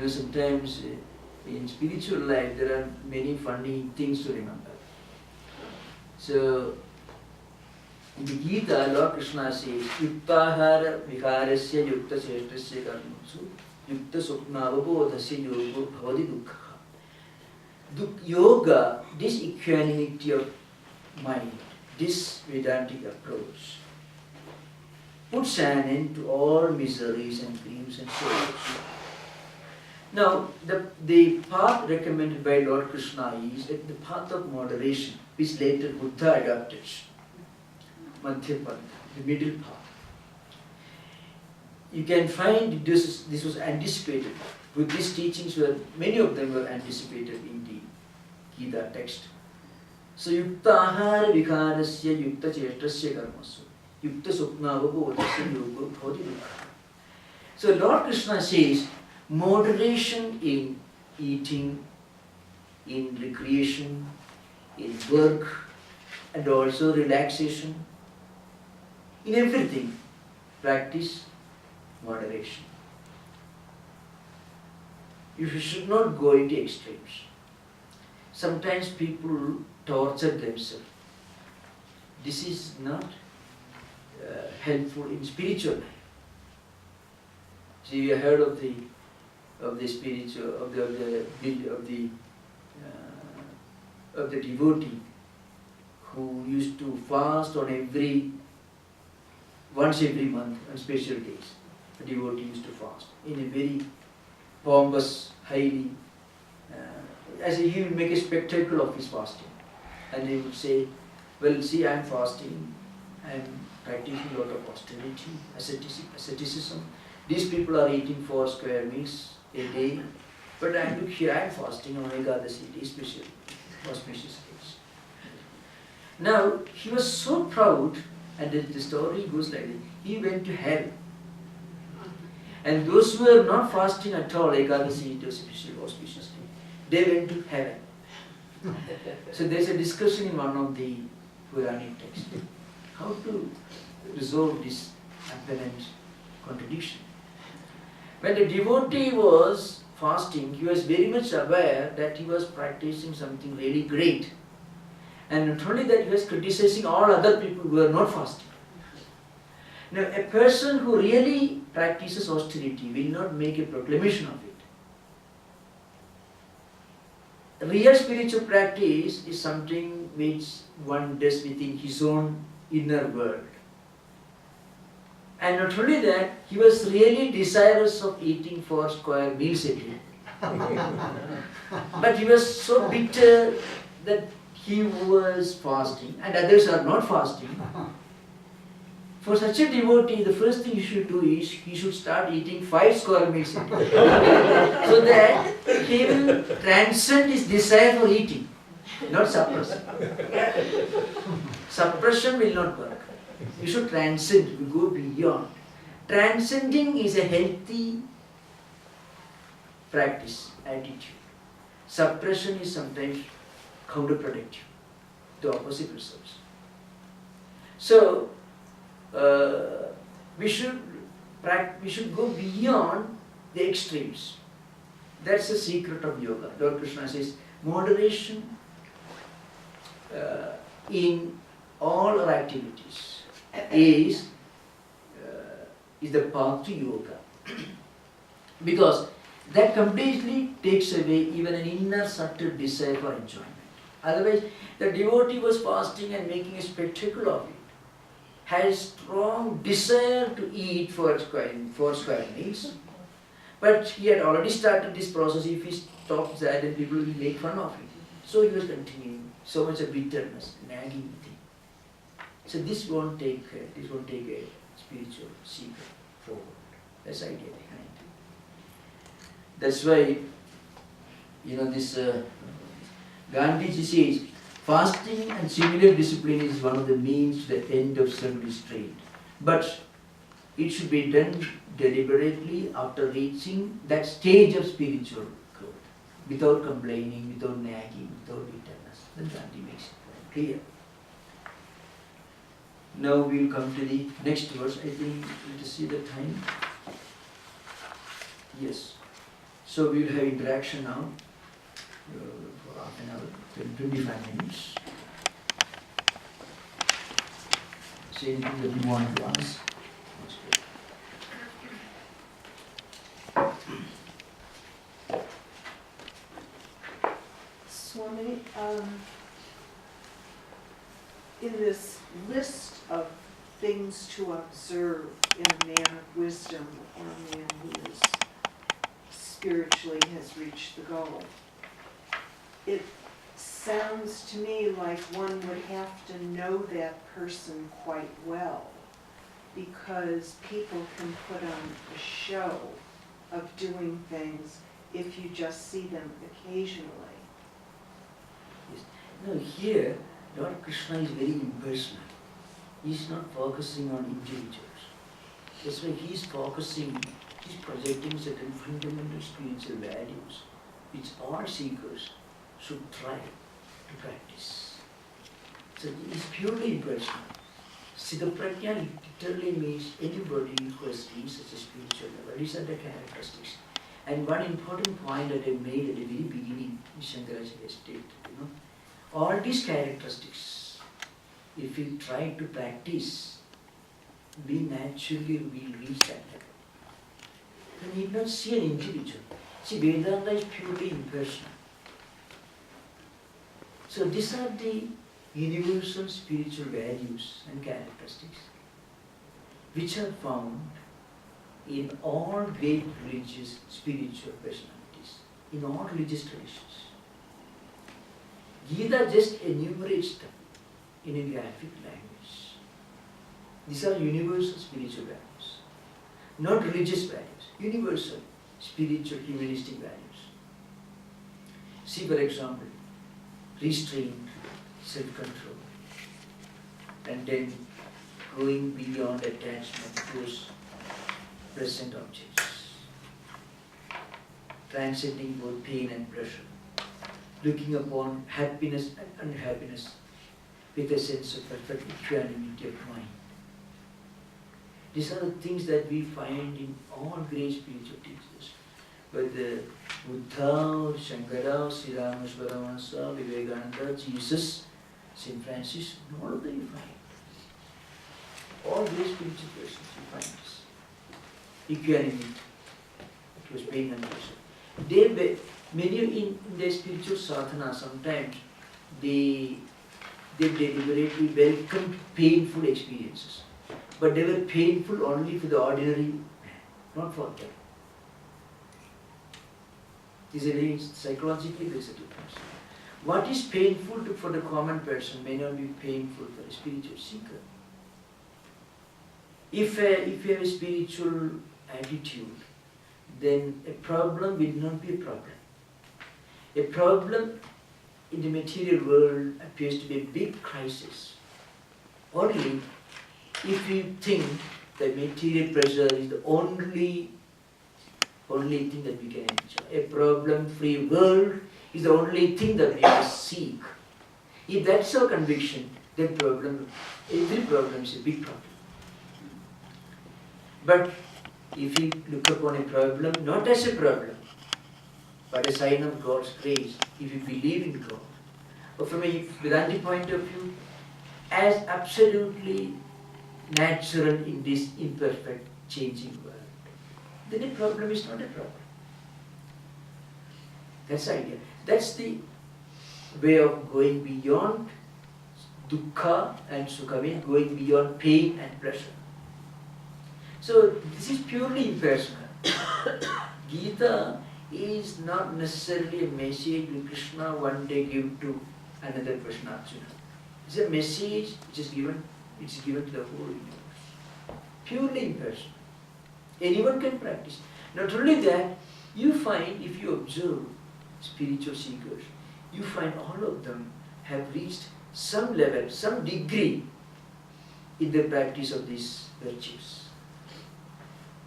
know, sometimes in spiritual life there are many funny things to remember. So, in the Gita, Lord Krishna says, Yuktahara viharasya yukta seshtasya karmasu yukta suknavabodhasya yoga bhavati dukkha. Yoga, this equanimity of mind, this Vedantic approach, puts an end to all miseries and griefs and sorrows. Now, the path recommended by Lord Krishna is the path of moderation, which later Buddha adopted. Madhya-pantha, the middle path. You can find this was anticipated. Buddhist teachings were, many of them were anticipated in the Gita text. So, yukta ahara vikarasya yukta cheshtasya karmasu yukta suknavabodhasya yoga bhavati dukkha. So, Lord Krishna says, moderation in eating, in recreation, in work, and also relaxation, in everything, practice moderation. You should not go into extremes. Sometimes people torture themselves. This is not helpful in spiritual life. So you heard of the spiritual of the devotee who used to fast on once every month on special days. The devotee used to fast in a very pompous, highly, as he would make a spectacle of his fasting, and he would say, "Well, see, I am fasting, I am practicing a lot of austerity, asceticism. These people are eating 4 square meals a day, but I look here, I am fasting on Ekadasi day, special, auspicious days." Now, he was so proud, and the story goes like this: he went to hell. And those who were not fasting at all, Ekadasi, it was special, auspicious day, they went to heaven. So there's a discussion in one of the Puranic texts, how to resolve this apparent contradiction. When the devotee was fasting, he was very much aware that he was practicing something really great. And not only that, he was criticizing all other people who were not fasting. Now, a person who really practices austerity will not make a proclamation of it. Real spiritual practice is something which one does within his own inner world. And not only that, he was really desirous of eating 4 square meals a day. But he was so bitter that he was fasting and others are not fasting. For such a devotee, the first thing he should do is he should start eating 5 square meals a day. So that he will transcend his desire for eating, not suppress. Suppression will not work. You should transcend, you go beyond. Transcending is a healthy practice, attitude. Suppression is sometimes counterproductive, the opposite results. So, we should go beyond the extremes. That's the secret of yoga. Lord Krishna says, moderation in all our activities is the path to yoga. Because that completely takes away even an inner subtle desire for enjoyment. Otherwise, the devotee was fasting and making a spectacle of it, had a strong desire to eat 4 square meals, but he had already started this process. If he stops that, then people will make fun of him. So he was continuing. So much of bitterness, nagging thing. So this won't take a spiritual secret forward. That's the idea behind it. That's why, this Gandhiji says, fasting and similar discipline is one of the means to the end of self-restraint. But it should be done deliberately after reaching that stage of spiritual growth, without complaining, without nagging, without bitterness. Then Gandhi makes it clear. Now we will come to the next verse. I think let us see the time. Yes. So we will have interaction now for half an hour, 25 minutes. So anything that you want to ask? Swami, in this list of things to observe in a man of wisdom or a man who is spiritually has reached the goal, it sounds to me like one would have to know that person quite well, because people can put on a show of doing things if you just see them occasionally. Yes. No, here Lord Krishna is very impersonal. He is not focusing on individuals. That's why he is projecting certain fundamental spiritual values which all seekers should try to practice. So he is purely impersonal. Sthitaprajna literally means anybody who has reached such a spiritual level. These are the characteristics. And one important point that I made at the very beginning, Shankaracharya stated, all these characteristics, if we try to practice, we naturally will reach that level. We need not see an individual. See, Vedanta is purely impersonal. So these are the universal spiritual values and characteristics which are found in all great religious spiritual personalities, in all religious traditions. Gita just enumerates them in a graphic language. These are universal spiritual values, not religious values, universal spiritual humanistic values. See, for example, restraint, self-control, and then going beyond attachment to those present objects, transcending both pain and pleasure, looking upon happiness and unhappiness with a sense of perfect equanimity of mind. These are the things that we find in all great spiritual teachers, whether Buddha, Shankara, Sri Ramakrishna, Vivekananda, Jesus, St. Francis, all of them you find. All great spiritual persons you find this. Equanimity, it was pain and pleasure. Many in their spiritual sadhana, sometimes they deliberately welcomed painful experiences. But they were painful only for the ordinary man, not for them. This is very psychologically there is a difference. What is painful for the common person may not be painful for a spiritual seeker. If you have a spiritual attitude, then a problem will not be a problem. A problem in the material world appears to be a big crisis only if you think that material pleasure is the only thing that we can enjoy. A problem-free world is the only thing that we must seek. If that's our conviction, then every problem is a big problem. But if you look upon a problem not as a problem, but a sign of God's grace, if you believe in God, or from a Vedantic point of view, as absolutely natural in this imperfect, changing world, then a problem is not a problem. That's the idea. That's the way of going beyond dukkha and sukha, I mean going beyond pain and pleasure. So this is purely impersonal. Gita is not necessarily a message which Krishna one day give to another person, Arjuna. It's a message which is given to the whole universe. Purely impersonal. Anyone can practice. Not only that, you find, if you observe spiritual seekers, you find all of them have reached some level, some degree in the practice of these virtues.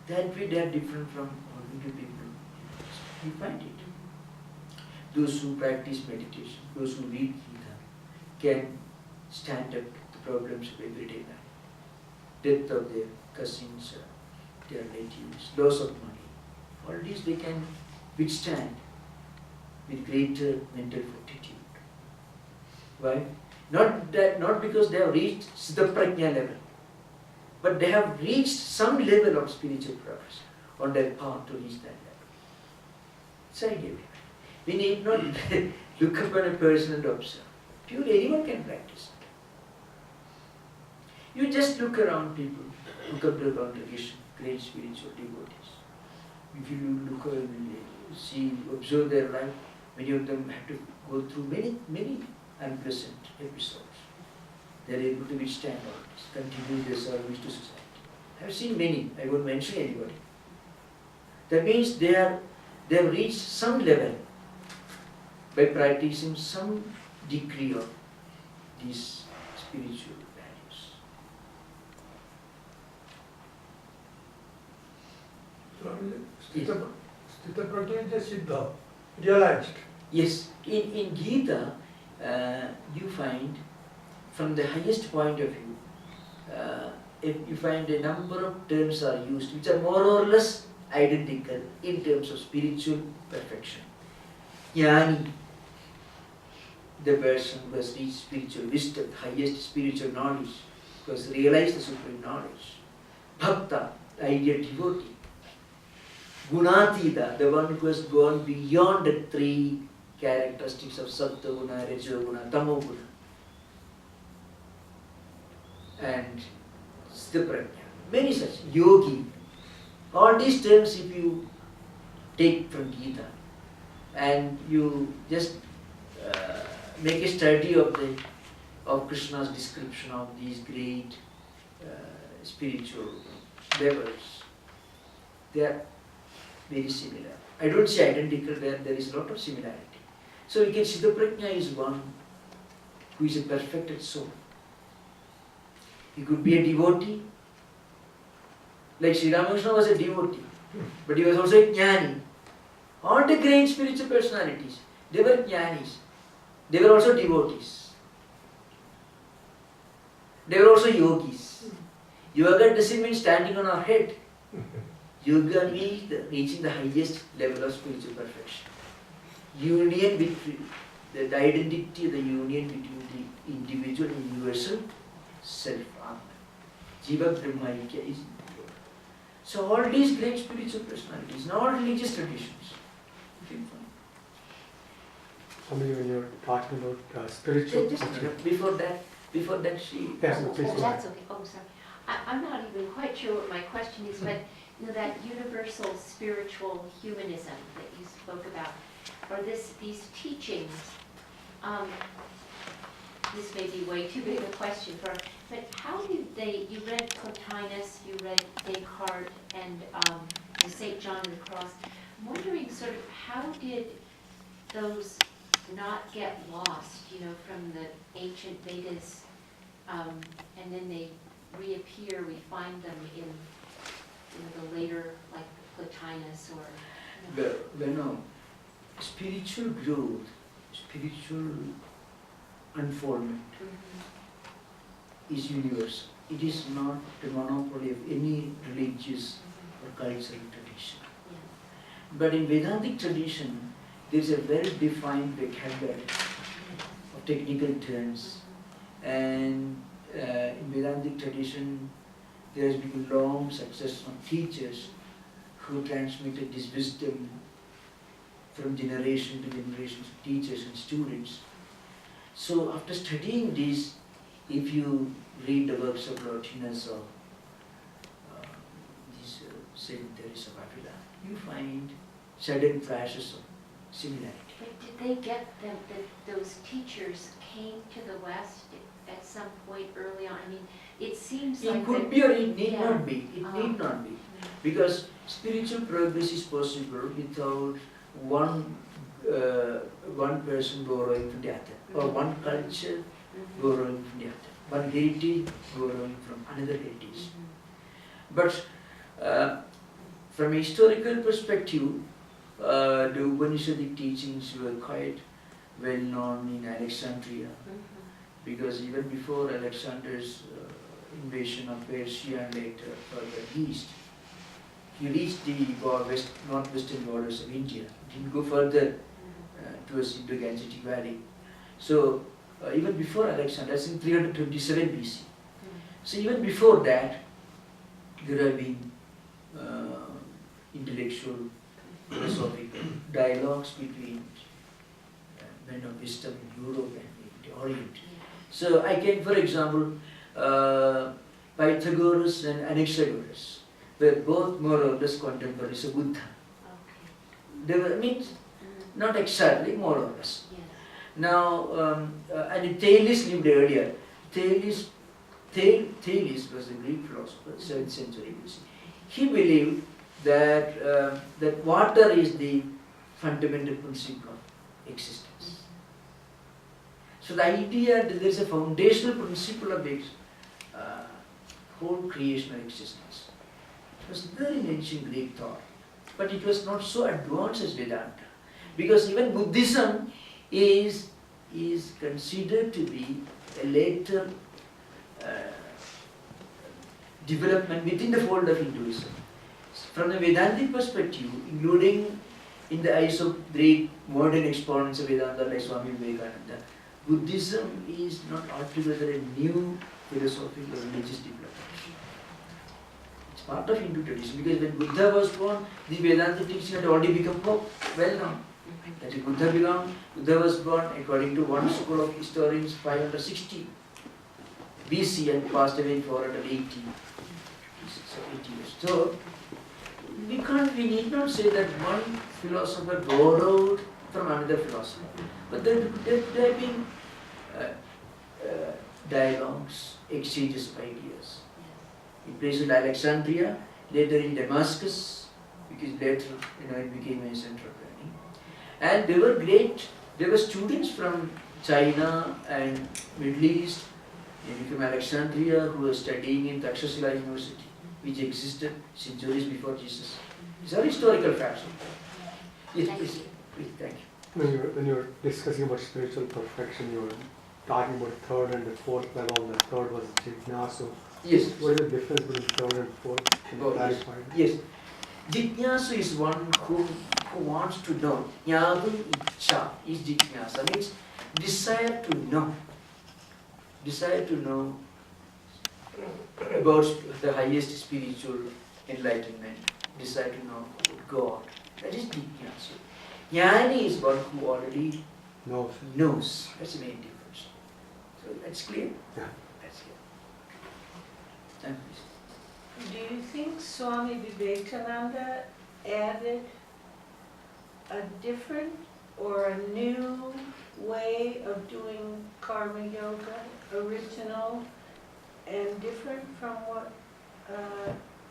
That way they are different from ordinary people. You find it. Those who practice meditation, those who read Gita, can stand up to the problems of everyday life. Death of their cousins, their relatives, loss of money. All these they can withstand with greater mental fortitude. Why? Not because they have reached Sthitaprajna level, but they have reached some level of spiritual progress on their path to reach that level. It's idea. We need not look upon a person and observe. Purely anyone can practice it. You just look around people, look up the congregation, great spiritual devotees. If you look and see, observe their life, many of them have to go through many unpleasant episodes. They are able to withstand all this, continue their service to society. I have seen many, I won't mention anybody. That means they have reached some level by practicing some degree of these spiritual values. Sthitaprajna is a Siddha, realized. Yes, in Gita, you find, from the highest point of view, you find a number of terms are used which are more or less identical in terms of spiritual perfection. Jnani, the person who has reached spiritual wisdom, highest spiritual knowledge, who has realized the supreme knowledge. Bhakta, the ideal devotee. Gunatita, the one who has gone beyond the three characteristics of Sattva Guna, Rajo Guna, Tamo Guna. And Sthitaprajna. Many such. Yogi. All these terms, if you take from Gita and you just make a study of Krishna's description of these great spiritual levels, they are very similar. I don't say identical, there is a lot of similarity. So you can Sthitaprajna is one who is a perfected soul. He could be a devotee, like Sri Ramakrishna was a devotee, but he was also a jnani. All the great spiritual personalities, they were jnanis. They were also devotees. They were also yogis. Yoga doesn't mean standing on our head. Yoga means reaching the highest level of spiritual perfection. Union between the identity, the union between the individual and universal self. Jiva Brahma Ikya is yoga. So all these great spiritual personalities, not religious traditions. Somebody, when you're talking about spiritual... Before that she... Yes, Oh, please. that's okay. Oh, sorry. I'm not even quite sure what my question is, but you know, that universal spiritual humanism that you spoke about, or these teachings, this may be way too big a question for, but how do they, you read Plotinus, you read Descartes, and the St. John of the Cross. I'm wondering sort of how did those not get lost, from the ancient Vedas, and then they reappear, we find them in the later, like Plotinus or... Spiritual growth, spiritual unfoldment is universal. It is not the monopoly of any religious or cultural tradition. Yeah. But in Vedantic tradition, there is a very defined vocabulary of technical terms, and in Vedantic tradition, there has been a long succession of teachers who transmitted this wisdom from generation to generation of teachers and students. So after studying this, if you read the works of Plotinus or Saint Teresa of Avila, you find sudden flashes of similarity. But did they get them, that those teachers came to the West at some point early on? I mean, it seems like... It could be or it need yeah. not be. It need not be. Because spiritual progress is possible without one person borrowing from the other, or one culture borrowing from the other, one heritage borrowing from another heritage. But from a historical perspective, the Upanishadic teachings were quite well known in Alexandria, because even before Alexander's invasion of Persia and later further east, he reached the northwestern borders of India. He didn't go further towards Indo-Gangetic Valley. So even before Alexander, that's in 327 BC. So even before that, there have been intellectual, philosophical dialogues between men of wisdom in Europe and in the Orient. So I can, for example, Pythagoras and Anaxagoras were both more or less contemporaries of Buddha. They were, not exactly, more or less. Yes. Now, and Thales lived earlier. Thales was a Greek philosopher, 7th century BC. He believed that that water is the fundamental principle of existence. So the idea that there is a foundational principle of the whole creation of existence was very ancient Greek thought, but it was not so advanced as Vedanta, because even Buddhism is considered to be a later development within the fold of Hinduism. From the Vedantic perspective, including in the eyes of great modern exponents of Vedanta like Swami Vivekananda, Buddhism is not altogether a new philosophical or religious development. It's part of Hindu tradition, because when Buddha was born, the Vedanta teaching had already become well known. That is, Buddha was born, according to one school of historians, 560 BC and passed away in 480 years. So, we need not say that one philosopher borrowed from another philosopher, but there have been dialogues, exchanges of ideas. In places like Alexandria, later in Damascus, because later it became a center of learning. And there were students from China and Middle East, maybe from Alexandria, who were studying in Takshashila University, which existed centuries before Jesus. These are historical facts. Yes, please. Thank you. When you're discussing about spiritual perfection, you were talking about third and the fourth level. The third was jnana. Yes. What is the difference between third and fourth? Can you clarify? Yes. Jnana is one who wants to know. Jnana icha is jnana, means desire to know. Desire to know about the highest spiritual enlightenment. Desire to know God. That is jnana. Jnani is one who already knows. That's the main difference. So that's clear? Yeah. That's clear. Thank you. Do you think Swami Vivekananda added a different or a new way of doing karma yoga, original and different from what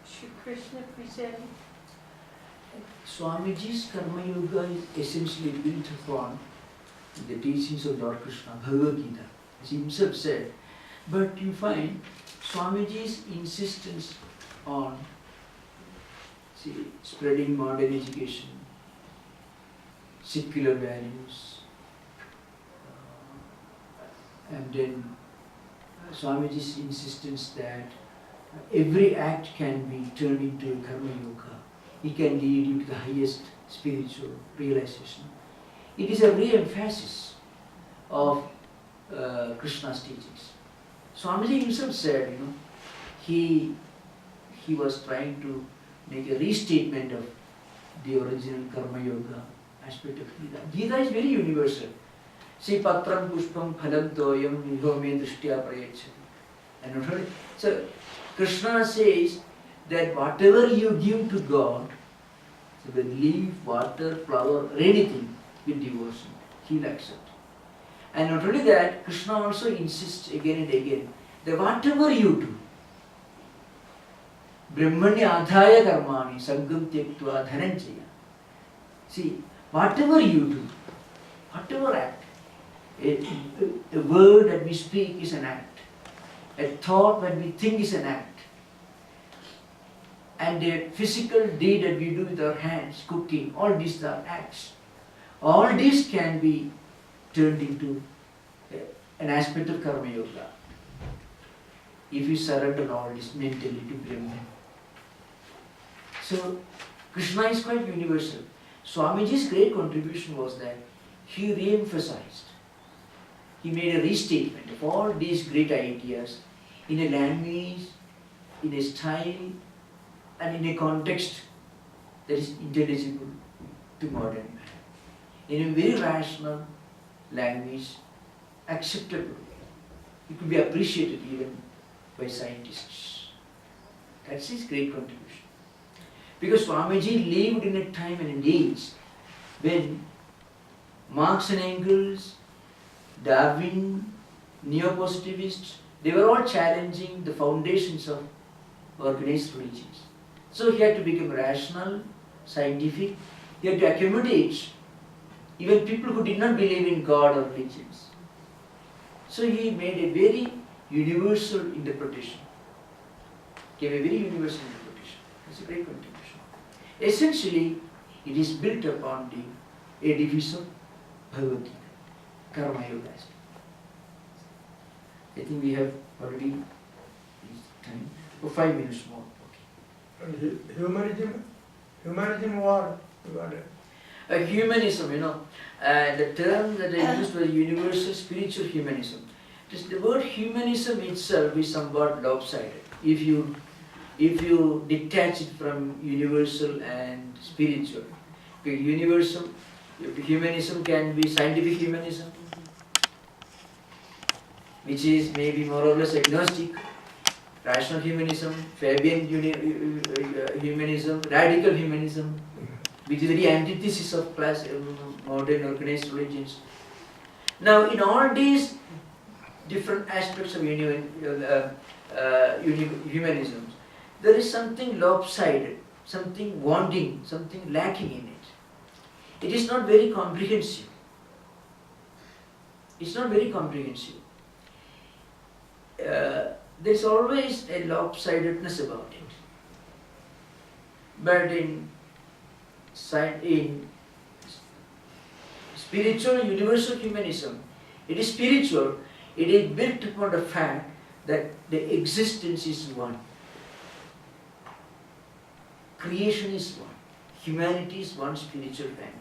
Sri Krishna presented? Swamiji's Karma Yoga is essentially built upon the teachings of Lord Krishna, Bhagavad Gita, as he himself said. But you find Swamiji's insistence on spreading modern education, secular values, and then Swamiji's insistence that every act can be turned into a Karma Yoga. It can lead you to the highest spiritual realization. It is a re-emphasis of Krishna's teachings. Swamiji himself said, he was trying to make a restatement of the original Karma Yoga aspect of Gita. Gita is very universal. See, patram pushpam phalam toyam nihome drishtya prayachati. And so Krishna says that whatever you give to God, so the leaf, water, flower, or anything with devotion, He will accept. And not only that, Krishna also insists again and again that whatever you do, Brahmanya adhaya karmani sangam tyaktva dhananjaya. See, whatever you do, whatever act, a word that we speak is an act, a thought that we think is an act, and a physical deed that we do with our hands, cooking, all these are acts. All these can be turned into an aspect of Karma Yoga if you surrender all this mentally to Brahman. So, Krishna is quite universal. Swamiji's great contribution was that he re-emphasized, he made a restatement of all these great ideas in a language, in a style, and in a context that is intelligible to modern man. In a very rational language, acceptable. It could be appreciated even by scientists. That's his great contribution. Because Swamiji lived in a time and an age when Marx and Engels, Darwin, neo-positivists, they were all challenging the foundations of organized religions. So he had to become rational, scientific, he had to accommodate even people who did not believe in God or religions. So he made a very universal interpretation. Gave a very universal interpretation. That's a great contribution. Essentially, it is built upon the edifice of Bhagavad Gita, Karma Yoga. I think we have already time for 5 minutes more. Okay. Humanism war. Humanism, the term that I used was universal spiritual humanism. Just the word humanism itself is somewhat lopsided. If you detach it from universal and spiritual, universal humanism can be scientific humanism, which is maybe more or less agnostic, rational humanism, Fabian humanism, radical humanism, which is the antithesis of modern organized religions. Now, in all these different aspects of humanism, there is something lopsided, something wanting, something lacking in it. It is not very comprehensive. It's not very comprehensive. There's always a lopsidedness about it. But in spiritual universal humanism, it is spiritual, it is built upon the fact that the existence is one. Creation is one. Humanity is one spiritual family.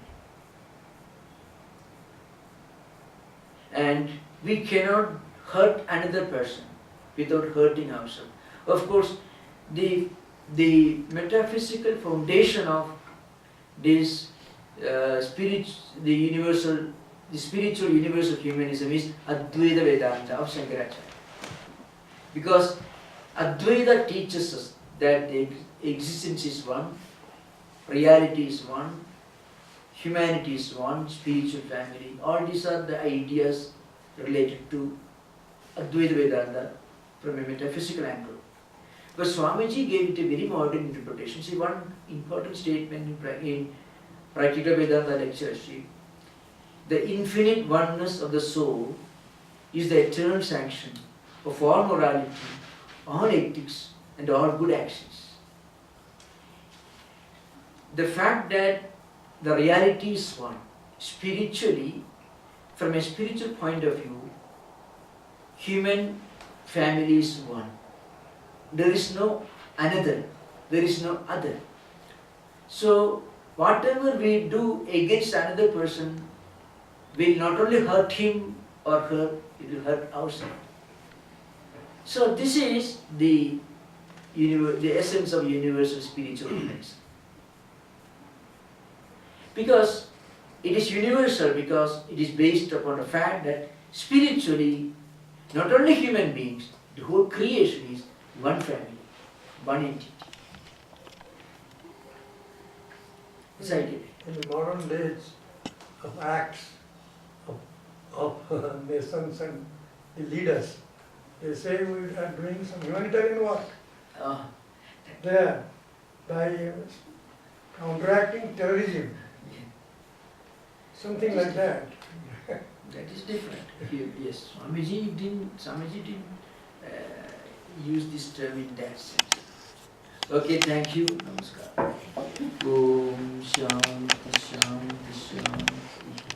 And we cannot hurt another person without hurting ourselves. Of course, the metaphysical foundation of this spiritual universal humanism is Advaita Vedanta of Shankara Acharya. Because Advaita teaches us that the existence is one, reality is one, humanity is one, spiritual family. All these are the ideas related to Advaita Vedanta from a metaphysical angle. But Swamiji gave it a very modern interpretation. See, one important statement in Practical Vedanta lectureship: the infinite oneness of the soul is the eternal sanction of all morality, all ethics, and all good actions. The fact that the reality is one, spiritually, from a spiritual point of view, human family is one. There is no another, there is no other. So, whatever we do against another person will not only hurt him or her, it will hurt ourselves. So, this is the essence of universal spiritual relations. Because it is universal, because it is based upon the fact that spiritually, not only human beings, the whole creation is one family, one entity. Decided. In the modern days of acts of nations and the leaders, they say we are doing some humanitarian work there by counteracting terrorism, something like that. That is different. Yes, Swamiji didn't use this term in that sense. Okay, thank you. Namaskar. Om Shanti Shanti Shanti.